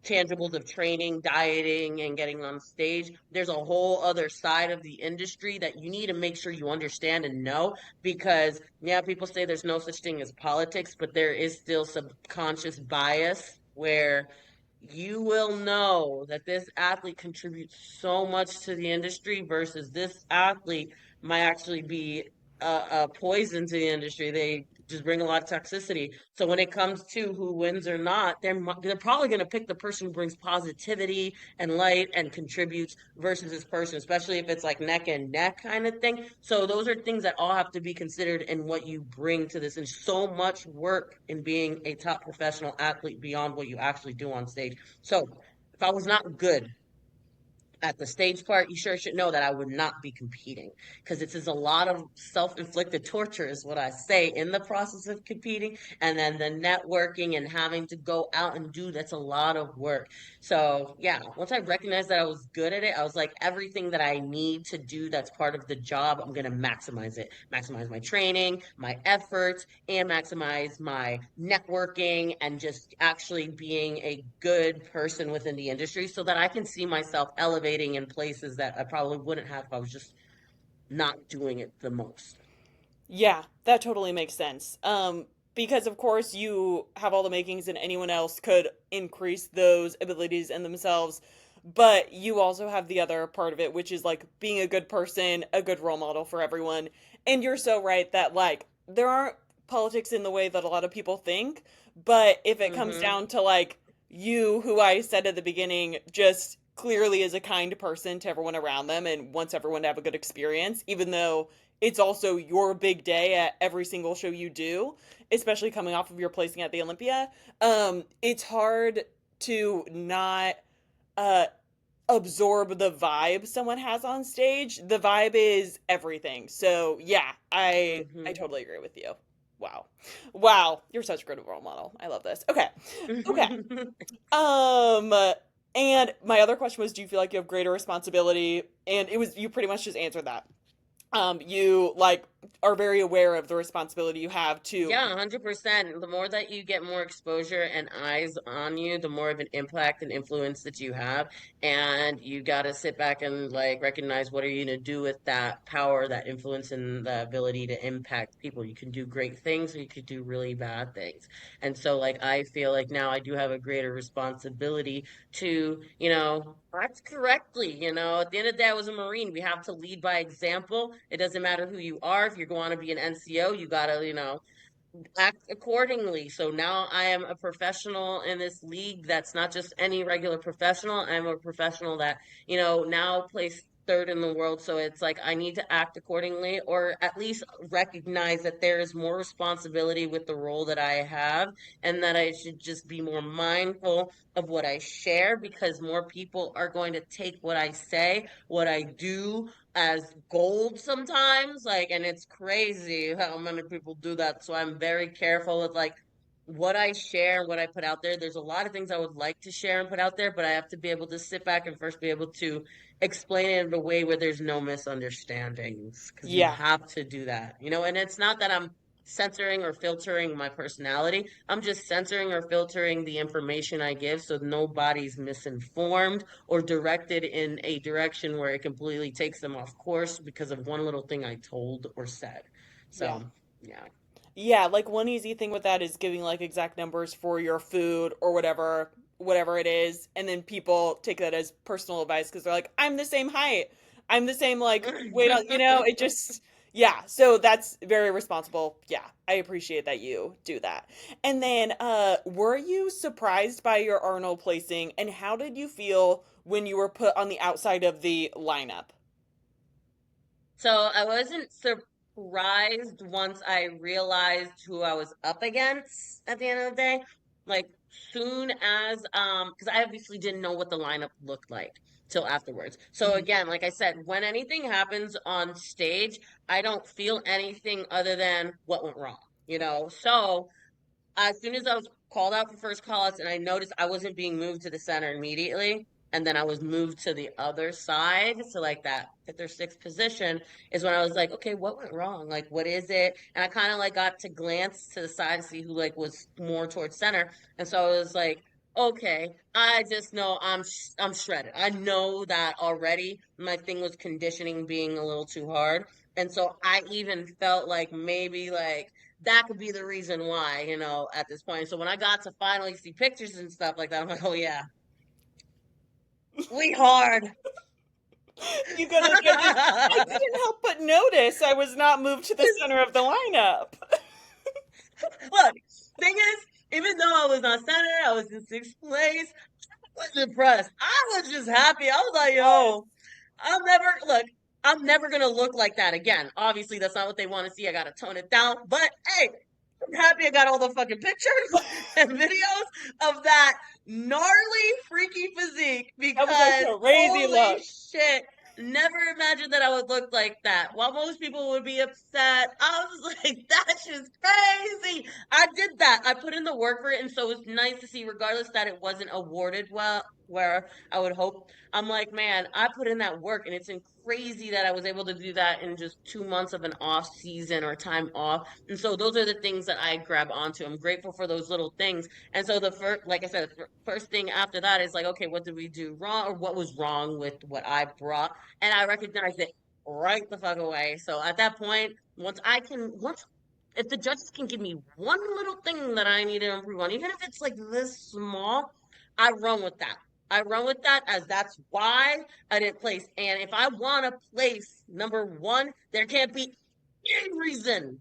tangibles of training, dieting, and getting on stage. There's a whole other side of the industry that you need to make sure you understand and know because, yeah, people say there's no such thing as politics, but there is still subconscious bias where you will know that this athlete contributes so much to the industry versus this athlete might actually be a poison to the industry. They just bring a lot of toxicity. So when it comes to who wins or not, they're probably going to pick the person who brings positivity and light and contributes versus this person, especially if it's like neck and neck kind of thing. So those are things that all have to be considered in what you bring to this. And so much work in being a top professional athlete beyond what you actually do on stage. So if I was not good at the stage part, you sure should know that I would not be competing because it is a lot of self-inflicted torture, is what I say, in the process of competing. And then the networking and having to go out and do that's a lot of work. So, yeah, once I recognized that I was good at it, I was like, everything that I need to do that's part of the job, I'm going to maximize it, maximize my training, my efforts, and maximize my networking and just actually being a good person within the industry so that I can see myself elevating in places that I probably wouldn't have if I was just not doing it the most. Yeah, that totally makes sense. Because of course you have all the makings and anyone else could increase those abilities in themselves, but you also have the other part of it, which is like being a good person, a good role model for everyone. And you're so right that like there aren't politics in the way that a lot of people think, but if it comes Mm-hmm. down to like you, who I said at the beginning, just clearly is a kind person to everyone around them and wants everyone to have a good experience, even though it's also your big day at every single show you do, especially coming off of your placing at the Olympia. It's hard to not uh, absorb the vibe someone has on stage. The vibe is everything. So yeah, I Mm-hmm. totally agree with you. Wow, wow, you're such a good role model. I love this. Okay, okay. Um, and my other question was, do you feel like you have greater responsibility? And it was you pretty much just answered that. You like are very aware of the responsibility you have to. Yeah, 100%. The more that you get more exposure and eyes on you, the more of an impact and influence that you have. And you got to sit back and like recognize what are you going to do with that power, that influence, and the ability to impact people. You can do great things or you could do really bad things. And so, like, I feel like now I do have a greater responsibility to, act correctly. At the end of the day, I was a Marine. We have to lead by example. It doesn't matter who you are. If you're going to be an NCO, you got to, act accordingly. So now I am a professional in this league that's not just any regular professional. I'm a professional that, now plays third in the world. So it's like I need to act accordingly or at least recognize that there is more responsibility with the role that I have and that I should just be more mindful of what I share because more people are going to take what I say, what I do, as gold sometimes. Like, and it's crazy how many people do that. So I'm very careful with like what I share, what I put out there. There's a lot of things I would like to share and put out there, but I have to be able to sit back and first be able to explain it in a way where there's no misunderstandings because you Yeah, have to do that, and it's not that I'm censoring or filtering my personality. I'm just censoring or filtering the information I give so nobody's misinformed or directed in a direction where it completely takes them off course because of one little thing I told or said. yeah. So, yeah. Yeah, like one easy thing with that is giving like exact numbers for your food or whatever it is, and then people take that as personal advice because they're like, I'm the same height. I'm the same like weight on, it just yeah, so that's very responsible. Yeah, I appreciate that you do that. And then were you surprised by your Arnold placing and how did you feel when you were put on the outside of the lineup? So I wasn't surprised once I realized who I was up against at the end of the day. Like soon as because I obviously didn't know what the lineup looked like till afterwards. So Mhm. again, like I said, when anything happens on stage, I don't feel anything other than what went wrong, So as soon as I was called out for first call-outs and I noticed I wasn't being moved to the center immediately, and then I was moved to the other side, so like that fifth or sixth position, is when I was like, okay, what went wrong? Like, what is it? And I kind of like got to glance to the side to see who like was more towards center. And so I was like, Okay, I just know I'm shredded. I know that already. My thing was conditioning being a little too hard. And so I even felt like maybe like that could be the reason why, at this point. So when I got to finally see pictures and stuff like that, I'm like, oh yeah, we hard. You gotta get this. I couldn't help but notice I was not moved to the center of the lineup. Look, thing is, even though I was on center, I was in sixth place. I was impressed. I was just happy. I was like, Yes. yo, I'm never gonna look like that again. Obviously, that's not what they want to see. I gotta tone it down. But hey, I'm happy I got all the fucking pictures and videos of that gnarly, freaky physique That was a because crazy holy look. shit. Never imagined that I would look like that. While most people would be upset, I was like, that's just crazy. I did that. I put in the work for it, and so it's nice to see, regardless that it wasn't awarded well, where I would hope. I'm like, man, I put in that work, and it's crazy that I was able to do that in just 2 months of an off season or time off. And so those are the things that I grab onto. I'm grateful for those little things. And so the first, like I said, the first thing after that is like, okay, what did we do wrong, or what was wrong with what I brought? And I recognized it right the fuck away. So at that point, once if the judges can give me one little thing that I need to improve on, even if it's like this small, I run with that. I run with that as that's why I didn't place. And if I want to place number one, there can't be any reason,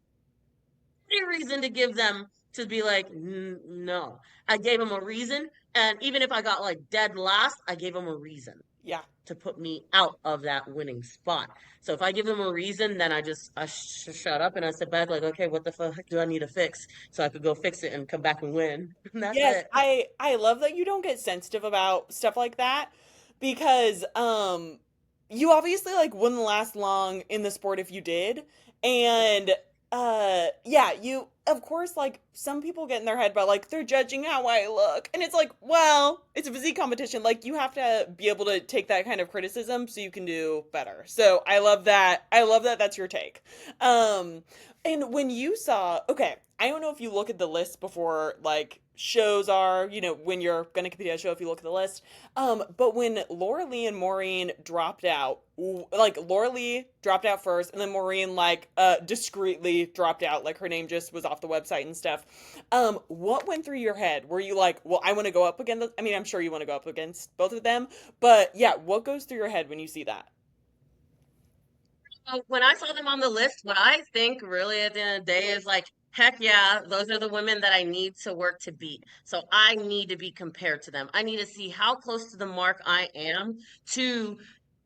any reason to give them to be like, no. I gave them a reason. And even if I got like dead last, I gave them a reason Yeah. to put me out of that winning spot. So if I give them a reason, then I shut up and I sit back like, okay, what the fuck do I need to fix so I could go fix it and come back and win. And that's Yes, it. I love that you don't get sensitive about stuff like that because you obviously like wouldn't last long in the sport if you did. And yeah, you of course like some people get in their head about like they're judging how I look. And it's like, well, it's a physique competition. Like you have to be able to take that kind of criticism so you can do better. So I love that. I love that that's your take. Um and when you saw, okay, I don't know if you look at the list before like shows are, when you're gonna compete at a show, if you look at the list. But when Lauralie and Maureen dropped out, like Lauralie dropped out first, and then Maureen like discreetly dropped out, like her name just was off the website and stuff. What went through your head? Were you like, well, I want to go up against? I mean, I'm sure you want to go up against both of them, but yeah, what goes through your head when you see that? So when I saw them on the list, what I think really at the end of the day is like, heck yeah, those are the women that I need to work to beat. So I need to be compared to them. I need to see how close to the mark I am to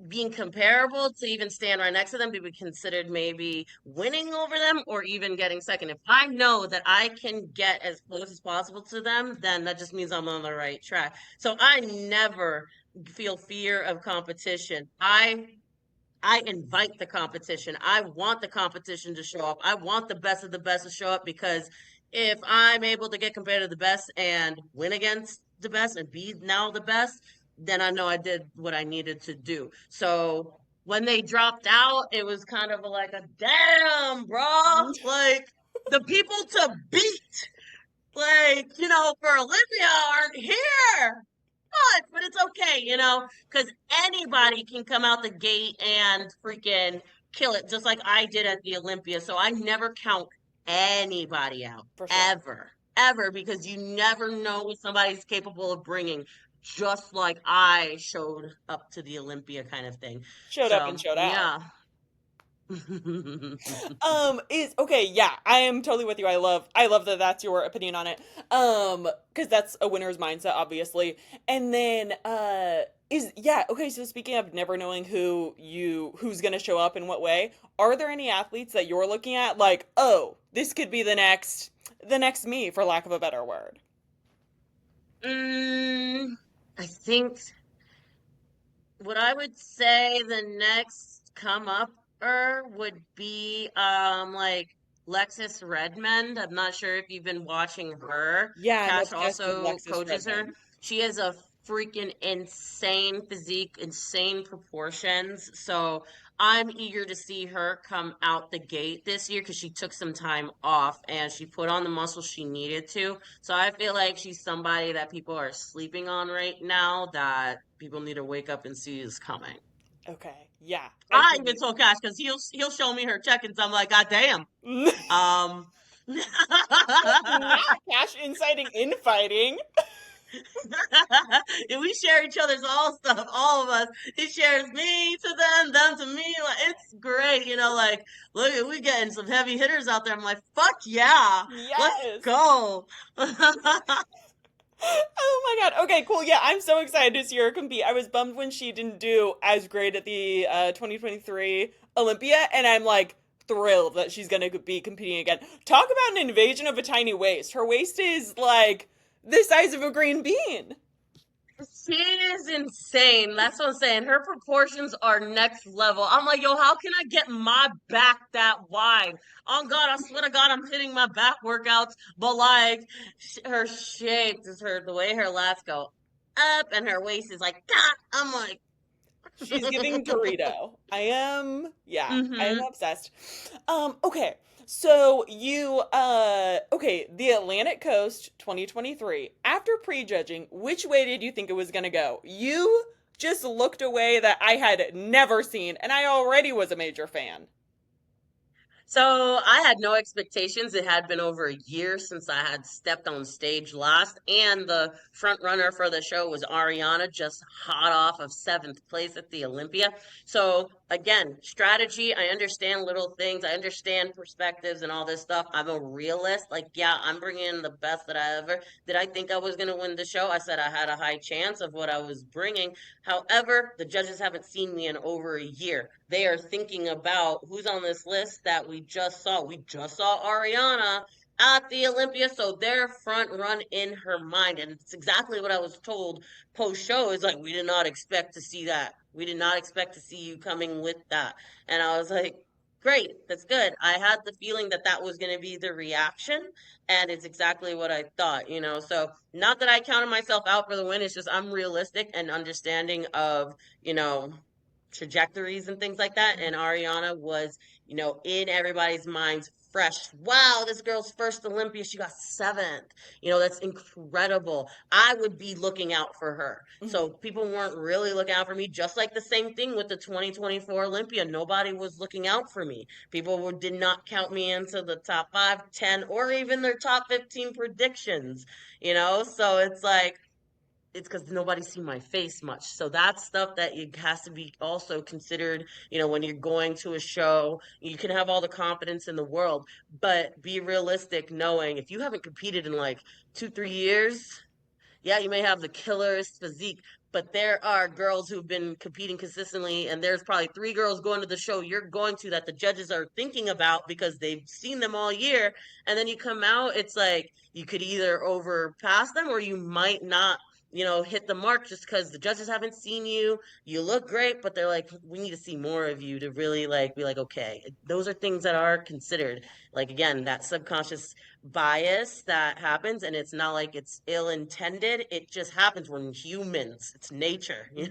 being comparable to even stand right next to them, to be considered maybe winning over them or even getting second. If I know that I can get as close as possible to them, then that just means I'm on the right track. So I never feel fear of competition. I invite the competition. I want the competition to show up. I want the best of the best to show up because if I'm able to get compared to the best and win against the best and be now the best, then I know I did what I needed to do. So when they dropped out, it was kind of like a damn, bro. Like the people to beat, like, for Olympia aren't here but it's okay, because anybody can come out the gate and freaking kill it, just like I did at the Olympia. So I never count anybody out, For sure. ever, ever, because you never know what somebody's capable of bringing, just like I showed up to the Olympia kind of thing. Showed up and So, showed out. yeah. Is okay, yeah, I am totally with you. I love that that's your opinion on it. Because that's a winner's mindset, obviously. And then is yeah, okay, so speaking of never knowing who's gonna show up in what way, are there any athletes that you're looking at like, oh, this could be the next me, for lack of a better word? Mm, I think what I would say the next come upper would be like Lexus Redmond. I'm not sure if you've been watching her. Yeah, I'm Cash obsessed with also Lexus coaches her. Redmond. She has a freaking insane physique, insane proportions. So I'm eager to see her come out the gate this year because she took some time off and she put on the muscle she needed to. So I feel like she's somebody that people are sleeping on right now that people need to wake up and see is coming. Okay. Yeah. I I feel even told Cash because he'll show me her check-ins. I'm like, God damn. you. Um, Not cash inciting infighting. and we share each other's all stuff, all of us. He shares me to them to me. Like it's great, like look, we getting some heavy hitters out there. I'm like, fuck yeah, let's Yes. go. Oh my god. Okay, cool. Yeah, I'm so excited to see her compete. I was bummed when she didn't do as great at the 2023 Olympia, and I'm like thrilled that she's gonna be competing again. Talk about an invasion of a tiny waist. Her waist is like the size of a green bean. She is insane. That's what I'm saying. Her proportions are next level. I'm like, yo, how can I get my back that wide? Oh God, I swear to God, I'm hitting my back workouts, but like her shape, is her the way her lats go up and her waist is like, God, I'm like, She's giving Dorito. I am mm-hmm. obsessed. Okay. So okay, the Atlantic Coast 2023. After prejudging, which way did you think it was gonna go? You just looked away that I had never seen, and I already was a major fan. So I had no expectations. It had been over a year since I had stepped on stage last, and the front runner for the show was Ariana, just hot off of seventh place at the Olympia. So again, strategy. I understand little things. I understand perspectives and all this stuff. I'm a realist. Like, yeah, I'm bringing in the best that I ever. Did I think I was going to win the show? I said I had a high chance of what I was bringing. However, the judges haven't seen me in over a year. They are thinking about who's on this list that we just saw. We just saw Ariana at the Olympia, so they're front run in her mind. And it's exactly what I was told post show is like, we did not expect to see that. We did not expect to see you coming with that. And I was like, great, that's good. I had the feeling that that was going to be the reaction, and it's exactly what I thought. So, not that I counted myself out for the win, it's just I'm realistic and understanding of, you know, trajectories and things like that. And Ariana was, in everybody's minds fresh. Wow, this girl's first Olympia. She got seventh. That's incredible. I would be looking out for her. So people weren't really looking out for me, just like the same thing with the 2024 Olympia. Nobody was looking out for me. People did not count me into the top 5, 10, or even their top 15 predictions. So it's like, it's because nobody's seen my face much. So that's stuff that it has to be also considered, when you're going to a show. You can have all the confidence in the world, but be realistic, knowing if you haven't competed in like 2, 3 years, yeah, you may have the killerest physique, but there are girls who've been competing consistently, and there's probably 3 girls going to the show you're going to that the judges are thinking about because they've seen them all year. And then you come out, it's like you could either overpass them or you might not. Hit the mark just because the judges haven't seen you. You look great, but they're like, we need to see more of you to really like be like, okay, those are things that are considered. Like again, that subconscious bias that happens, and it's not like it's ill intended. It just happens. When humans, it's nature. You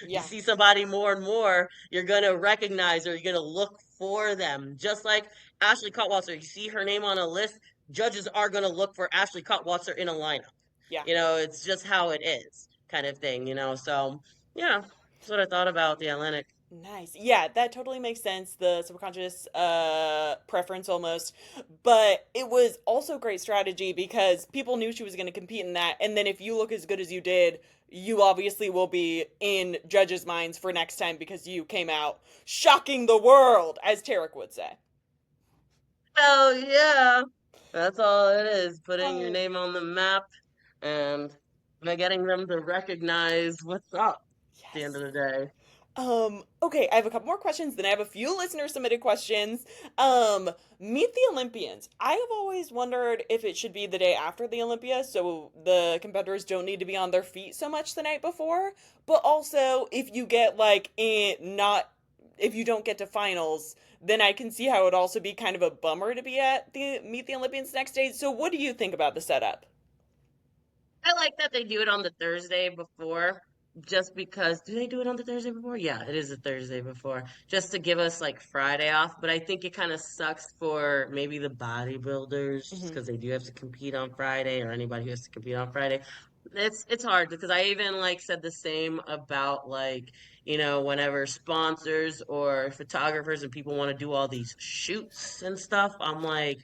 Yeah. see somebody more and more, you're gonna recognize, or you're gonna look for them, just like Ashley Cutwalter. You see her name on a list, judges are gonna look for Ashley Cutwalter in a lineup. Yeah. It's just how it is, kind of thing. So yeah, that's what I thought about the Atlantic. Nice. Yeah, that totally makes sense. The subconscious preference almost. But it was also great strategy because people knew she was going to compete in that. And then if you look as good as you did, you obviously will be in judges' minds for next time because you came out shocking the world, as Tarek would say. Oh yeah, that's all it is. Putting your Oh, name on the map and by getting them to recognize what's up at the end yes. of the day. Okay, I have a couple more questions, then I have a few listener submitted questions. Meet the Olympians. I have always wondered if it should be the day after the Olympia, so the competitors don't need to be on their feet so much the night before. But also, if you get like in not if you don't get to finals, then I can see how it would also be kind of a bummer to be at the Meet the Olympians next day. So what do you think about the setup? I like that they do it on the Thursday before. just because do they do it on the Thursday before? Yeah, it is the Thursday before, just to give us like Friday off. But I think it kind of sucks for maybe the bodybuilders just Hmm. because they do have to compete on Friday, or anybody who has to compete on Friday. It's hard because I even like said the same about like, whenever sponsors or photographers and people want to do all these shoots and stuff, I'm like,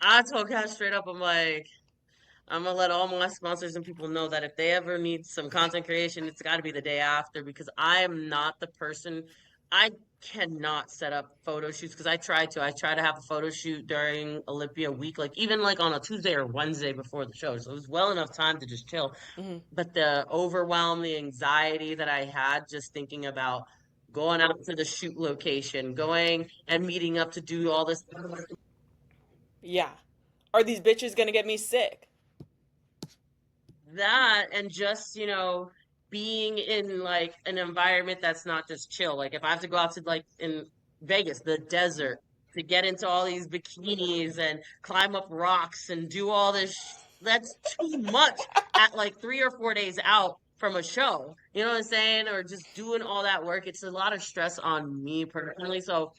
I told Cash straight up, I'm like, I'm gonna let all my sponsors and people know that if they ever need some content creation, it's got to be the day after because I am not the person. I cannot set up photo shoots because I try to. I try to have a photo shoot during Olympia week, like even like on a Tuesday or Wednesday before the show. So it was well enough time to just chill. Hmm. But the overwhelm, the anxiety that I had just thinking about going out to the shoot location, going and meeting up to do all this Yeah. Are these bitches gonna get me sick? that and just being in like an environment that's not just chill. Like if I have to go out to like in Vegas the desert to get into all these bikinis and climb up rocks and do all this that's too much at like 3 or 4 days out from a show, you know what I'm saying, or just doing all that work. It's a lot of stress on me personally, so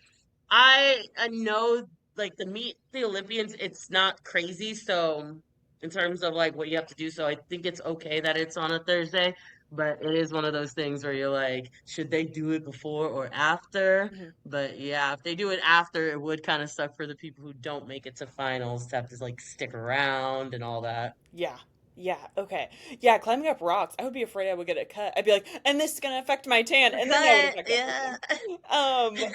I know like the meet the Olympians, it's not crazy. So in terms of like what you have to do, so I think it's okay that it's on a Thursday, but it is one of those things where you're like, should they do it before or after? Mhm. But yeah, if they do it after, it would kind of suck for the people who don't make it to finals to have to like stick around and all that. Yeah. Yeah. Okay. Yeah. Climbing up rocks, I would be afraid I would get a cut. I'd be like, and this is gonna affect my tan, and then that would Cut, affect yeah. everything. Um.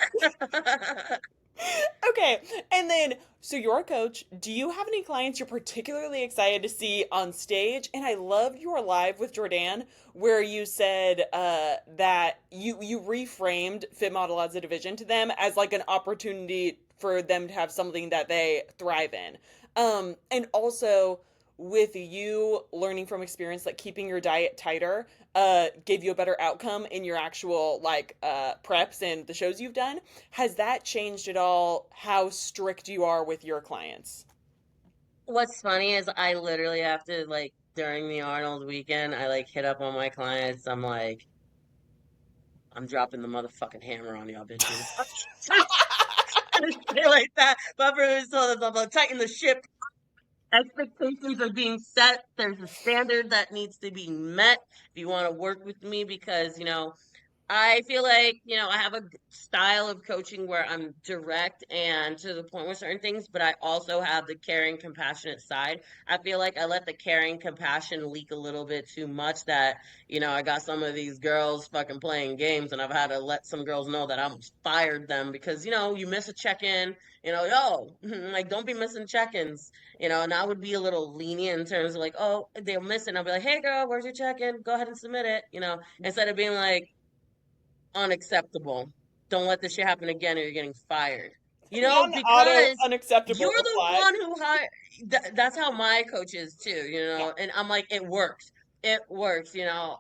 Okay. And then, so you're a coach. Do you have any clients you're particularly excited to see on stage? And I loved your live with Jordan, where you said that you reframed Fit Model as a division to them as like an opportunity for them to have something that they thrive in. And also with you learning from experience, like keeping your diet tighter, gave you a better outcome in your actual like preps and the shows you've done. Has that changed at all how strict you are with your clients? What's funny is I literally have to like during the Arnold weekend, I like hit up on my clients. I'm like, I'm dropping the motherfucking hammer on y'all bitches. Say like that. But for so I'm gonna tighten the ship. Expectations are being set. There's a standard that needs to be met if you want to work with me because, I feel like, I have a style of coaching where I'm direct and to the point with certain things, but I also have the caring, compassionate side. I feel like I let the caring, compassion leak a little bit too much that, I got some of these girls fucking playing games and I've had to let some girls know that I'm fired them because, you miss a check-in, yo, like don't be missing check-ins, and I would be a little lenient in terms of like, oh, they're missing. I'll be like, hey girl, where's your check-in? Go ahead and submit it, instead of being like, unacceptable. Don't let this shit happen again or you're getting fired. Not an auto Because you're unacceptable the reply. one who hired. That's how my coach is too, Yeah. And I'm like, it works. It works,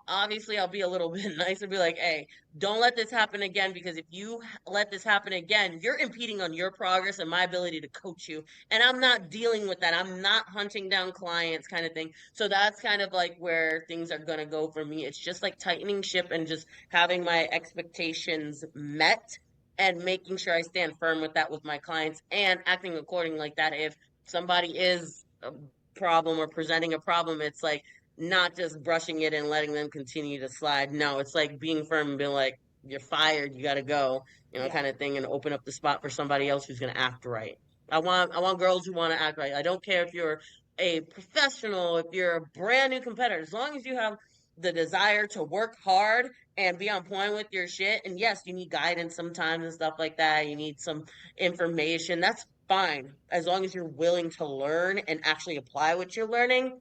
Obviously, I'll be a little bit nice and be like, hey, don't let this happen again because if you let this happen again, you're impeding on your progress and my ability to coach you. And I'm not dealing with that. I'm not hunting down clients kind of thing. So that's kind of like where things are going to go for me. It's just like tightening ship and just having my expectations met and making sure I stand firm with that with my clients and acting according like that. If somebody is a problem or presenting a problem, it's like not just brushing it and letting them continue to slide. No, it's like being firm and being like, you're fired, you got to go, Yeah. kind of thing, and open up the spot for somebody else who's going to act right. I want girls who want to act right. I don't care if you're a professional, if you're a brand new competitor, as long as you have the desire to work hard and be on point with your shit. And yes, you need guidance sometimes and stuff like that. You need some information. That's fine. As long as you're willing to learn and actually apply what you're learning,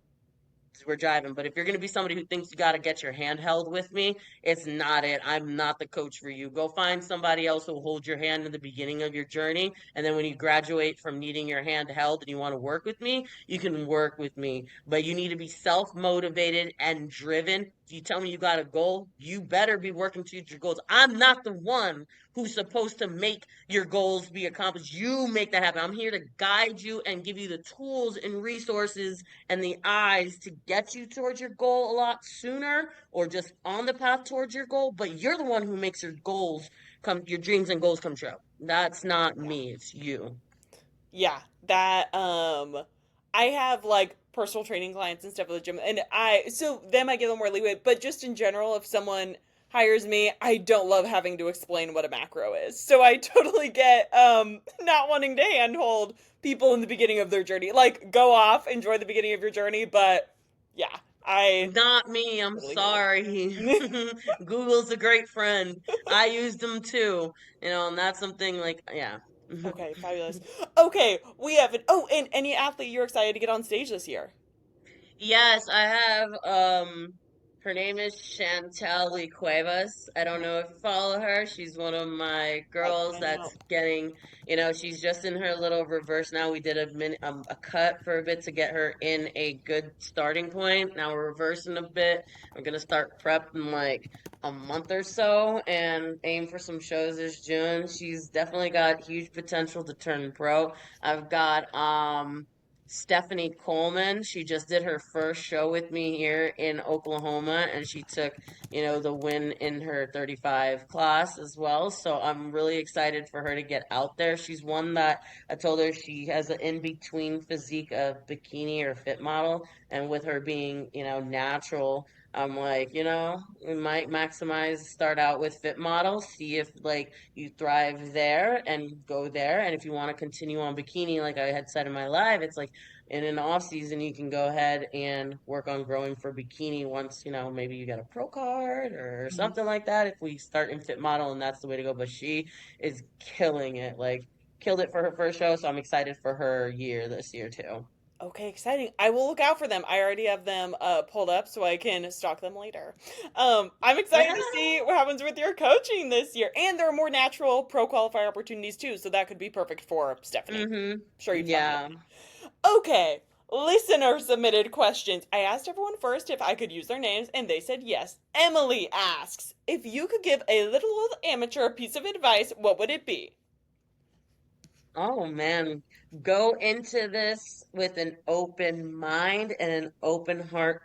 we're driving. But if you're going to be somebody who thinks you got to get your hand held with me, it's not it. I'm not the coach for you. Go find somebody else who will hold your hand in the beginning of your journey. And then when you graduate from needing your hand held and you want to work with me, you can work with me. But you need to be self motivated and driven. If you tell me you got a goal, you better be working towards your goals. I'm not the one who's supposed to make your goals be accomplished. You make that happen. I'm here to guide you and give you the tools and resources and the eyes to get you towards your goal a lot sooner or just on the path towards your goal. But you're the one who makes your goals come, your dreams and goals come true. That's not Yeah. me, it's you. Yeah, that I have like personal training clients and stuff at the gym, and I so them I give them more leeway, but just in general, if someone hires me, I don't love having to explain what a macro is. So I totally get not wanting to handhold people in the beginning of their journey. Like go off, enjoy the beginning of your journey, but yeah, I Not me, I'm totally get sorry. it. Google's a great friend. I used them too, and that's something like, yeah. Okay, fabulous. Okay, we have an and any athlete you're excited to get on stage this year? Yes, I have her name is Chantel Lee Cuevas. I don't know if you follow her. She's one of my Like girls find out. that's getting, she's just in her little reverse now. We did a cut for a bit to get her in a good starting point. Now we're reversing a bit. We're gonna start prep in like a month or so and aim for some shows this June. She's definitely got huge potential to turn pro. I've got Stephanie Coleman. She just did her first show with me here in Oklahoma, and she took, the win in her 35 class as well. So I'm really excited for her to get out there. She's one that I told her she has an in-between physique of bikini or fit model, and with her being, natural, I'm like, we might start out with fit model, see if like you thrive there and go there. And if you want to continue on bikini, like I had said in my live, it's like in an off season you can go ahead and work on growing for bikini once maybe you get a pro card or Mhm. something like that if we start in fit model, and that's the way to go. But she is killing it, like killed it for her first show, so I'm excited for her year this year too. Okay, exciting. I will look out for them. I already have them pulled up so I can stalk them later. I'm excited to see what happens with your coaching this year. And there are more natural pro qualifier opportunities too, so that could be perfect for Stephanie. Mm-hmm. Sure you've talked about Yeah. that. Okay, listener submitted questions. I asked everyone first if I could use their names, and they said yes. Emily asks, if you could give a little amateur piece of advice, what would it be? Oh man, go into this with an open mind and an open heart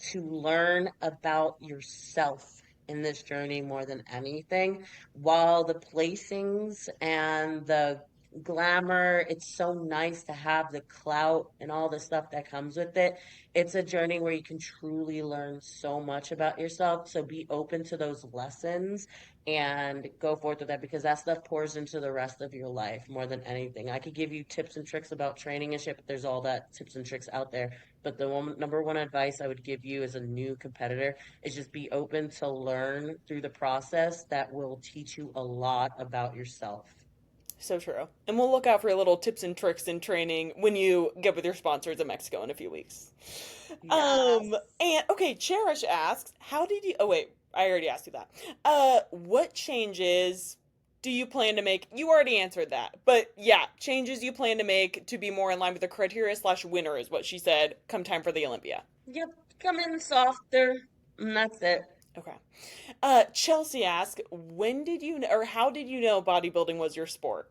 to learn about yourself in this journey more than anything. While the placings and the glamour, it's so nice to have the clout and all the stuff that comes with it. It's a journey where you can truly learn so much about yourself. So be open to those lessons and go forth with that, because that stuff pours into the rest of your life more than anything. I could give you tips and tricks about training and shit, but there's all that tips and tricks out there. But the number one advice I would give you as a new competitor is just be open to learn through the process. That will teach you a lot about yourself. So true. And we'll look out for your little tips and tricks in training when you get with your sponsors in Mexico in a few weeks. Yes. And okay, Cherish asks, how did you, oh wait, I already asked you that. What changes do you plan to make? You already answered that, but yeah, changes you plan to make to be more in line with the criteria slash winner is what she said come time for the Olympia. Yep. Come in softer. And that's it. Okay. Chelsea asks, when did you, or how did you know bodybuilding was your sport?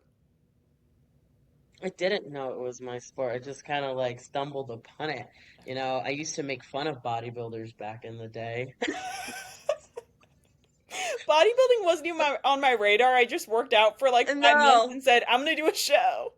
I didn't know it was my sport. I just kind of like stumbled upon it. I used to make fun of bodybuilders back in the day. Bodybuilding wasn't even on my radar. I just worked out for like 5 months No, and said, I'm gonna do a show.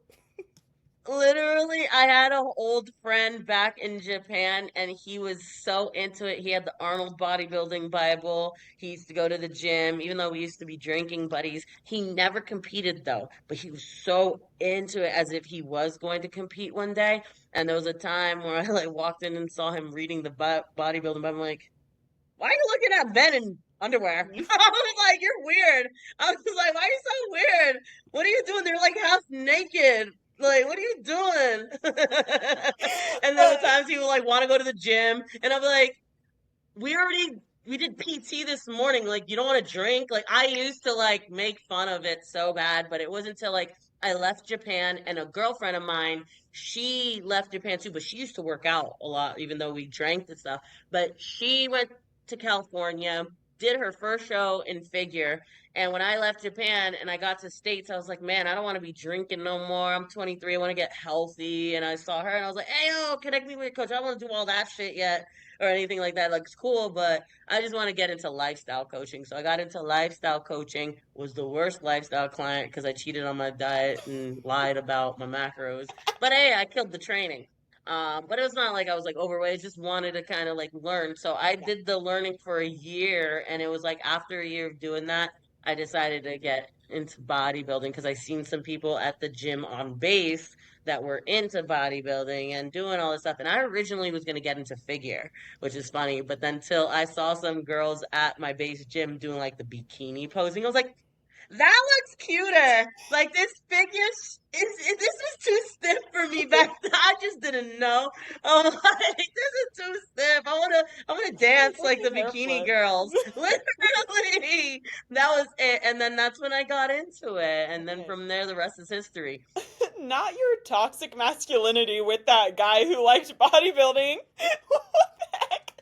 literally, I had an old friend back in Japan and he was so into it. He had the Arnold bodybuilding Bible. He used to go to the gym, even though we used to be drinking buddies. He never competed though, but he was so into it as if he was going to compete one day. And there was a time where I like walked in and saw him reading the bodybuilding Bible. I'm like, why are you looking at Ben in underwear? I was like, you're weird. I was like, why are you so weird? What are you doing? They're like half naked. Like, what are you doing? And there were times he would like want to go to the gym, and I'm like, we did PT this morning. Like, you don't want to drink. Like, I used to like make fun of it so bad, but it wasn't until like I left Japan and a girlfriend of mine, she left Japan too, but she used to work out a lot, even though we drank and stuff. But she went to California did her first show in figure. And when I left Japan and I got to States, I was like, man, I don't want to be drinking no more. I'm 23. I want to get healthy. And I saw her and I was like, hey, yo, connect me with your coach. I don't want to do all that shit yet or anything like that. Like, it's cool, but I just want to get into lifestyle coaching. So I got into lifestyle coaching, was the worst lifestyle client because I cheated on my diet and lied about my macros. But hey, I killed the training. But it was not like I was like overweight. I just wanted to kind of like learn. So I Yeah. did the learning for a year, and it was like after a year of doing that, I decided to get into bodybuilding because I seen some people at the gym on base that were into bodybuilding and doing all this stuff. And I originally was going to get into figure, which is funny. But then till I saw some girls at my base gym doing like the bikini posing, I was like, that looks cuter. Like this figure this is too stiff for me back then. I just didn't know. I'm like, this is too stiff. I wanna dance like the Looking bikini barefoot. girls. Literally. That was it. And then that's when I got into it. And then Okay. from there the rest is history. Not your toxic masculinity with that guy who liked bodybuilding. What the heck?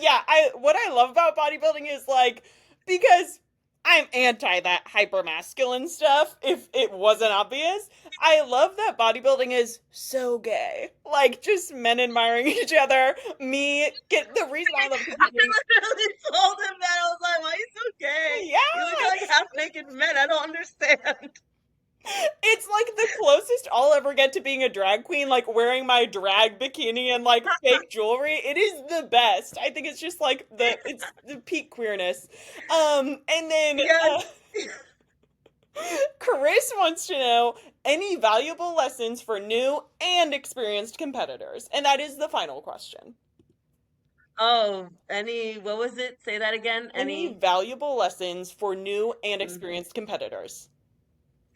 Yeah, I what I love about bodybuilding is like because I'm anti that hyper masculine stuff if it wasn't obvious. I love that bodybuilding is so gay. Like just men admiring each other. Me get the reason I love I competing. literally told him that. I was like, why are you so gay? You look Yeah. like half naked men. I don't understand. It's like the closest I'll ever get to being a drag queen, like wearing my drag bikini and like fake jewelry. It is the best. I think it's just like it's the peak queerness. And then Yes. Chris wants to know any valuable lessons for new and experienced competitors. And that is the final question. Oh, what was it? Say that again. Any valuable lessons for new and Mhm. experienced competitors?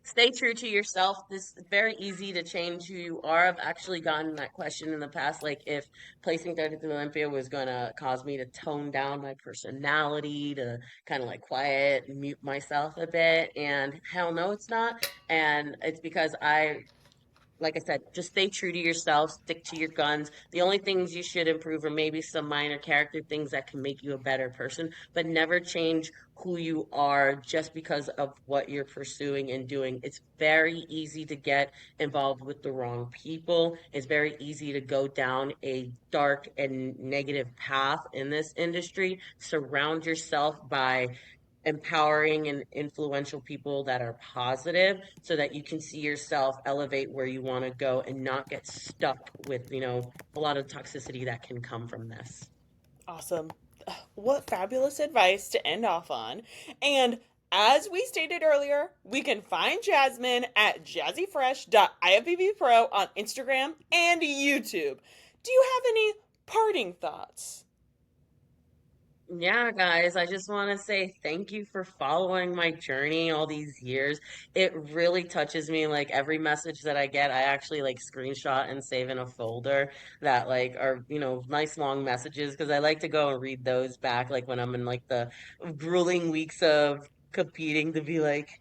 Stay true to yourself. This is very easy to change who you are. I've actually gotten that question in the past, like if placing third at the Olympia was going to cause me to tone down my personality, to kind of like quiet and mute myself a bit. And hell no, it's not. And it's because like I said, just stay true to yourself, stick to your guns. The only things you should improve are maybe some minor character things that can make you a better person, but never change who you are just because of what you're pursuing and doing. It's very easy to get involved with the wrong people. It's very easy to go down a dark and negative path in this industry. Surround yourself by empowering and influential people that are positive so that you can see yourself elevate where you want to go and not get stuck with, a lot of toxicity that can come from this. Awesome. What fabulous advice to end off on. And as we stated earlier, we can find Jasmine at jazzyfresh.ifbbpro on Instagram and YouTube. Do you have any parting thoughts? Yeah, guys, I just want to say thank you for following my journey all these years. It really touches me. Like every message that I get, I actually like screenshot and save in a folder that like are, nice long messages because I like to go and read those back like when I'm in like the grueling weeks of competing to be like,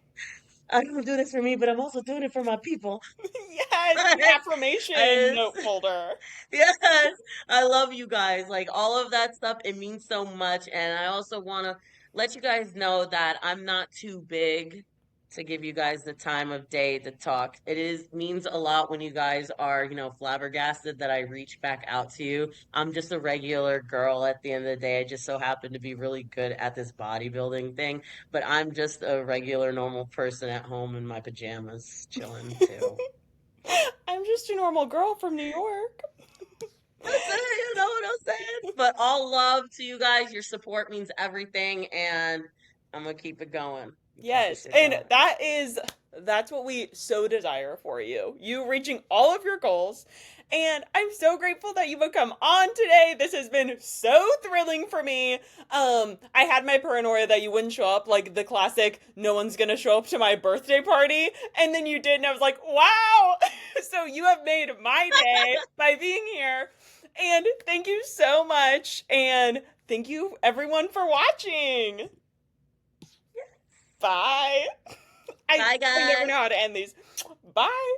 I don't do this for me, but I'm also doing it for my people. Yes, the affirmation I, note folder. Yes, I love you guys. Like all of that stuff, it means so much. And I also want to let you guys know that I'm not too big to give you guys the time of day to talk. It is means a lot when you guys are, flabbergasted that I reach back out to you. I'm just a regular girl at the end of the day. I just so happen to be really good at this bodybuilding thing, but I'm just a regular normal person at home in my pajamas chilling too. I'm just a normal girl from New York. That's it, you know what I'm saying? But all love to you guys. Your support means everything, and I'm gonna keep it going. Keep this Yes, shit and going. that's what we so desire for you. You reaching all of your goals. And I'm so grateful that you've come on today. This has been so thrilling for me. I had my paranoia that you wouldn't show up, like the classic no one's gonna show up to my birthday party, and then you did, and I was like, wow. So you have made my day by being here. And thank you so much. And thank you everyone for watching. Bye. I Bye, I never know guys. how to end these. Bye.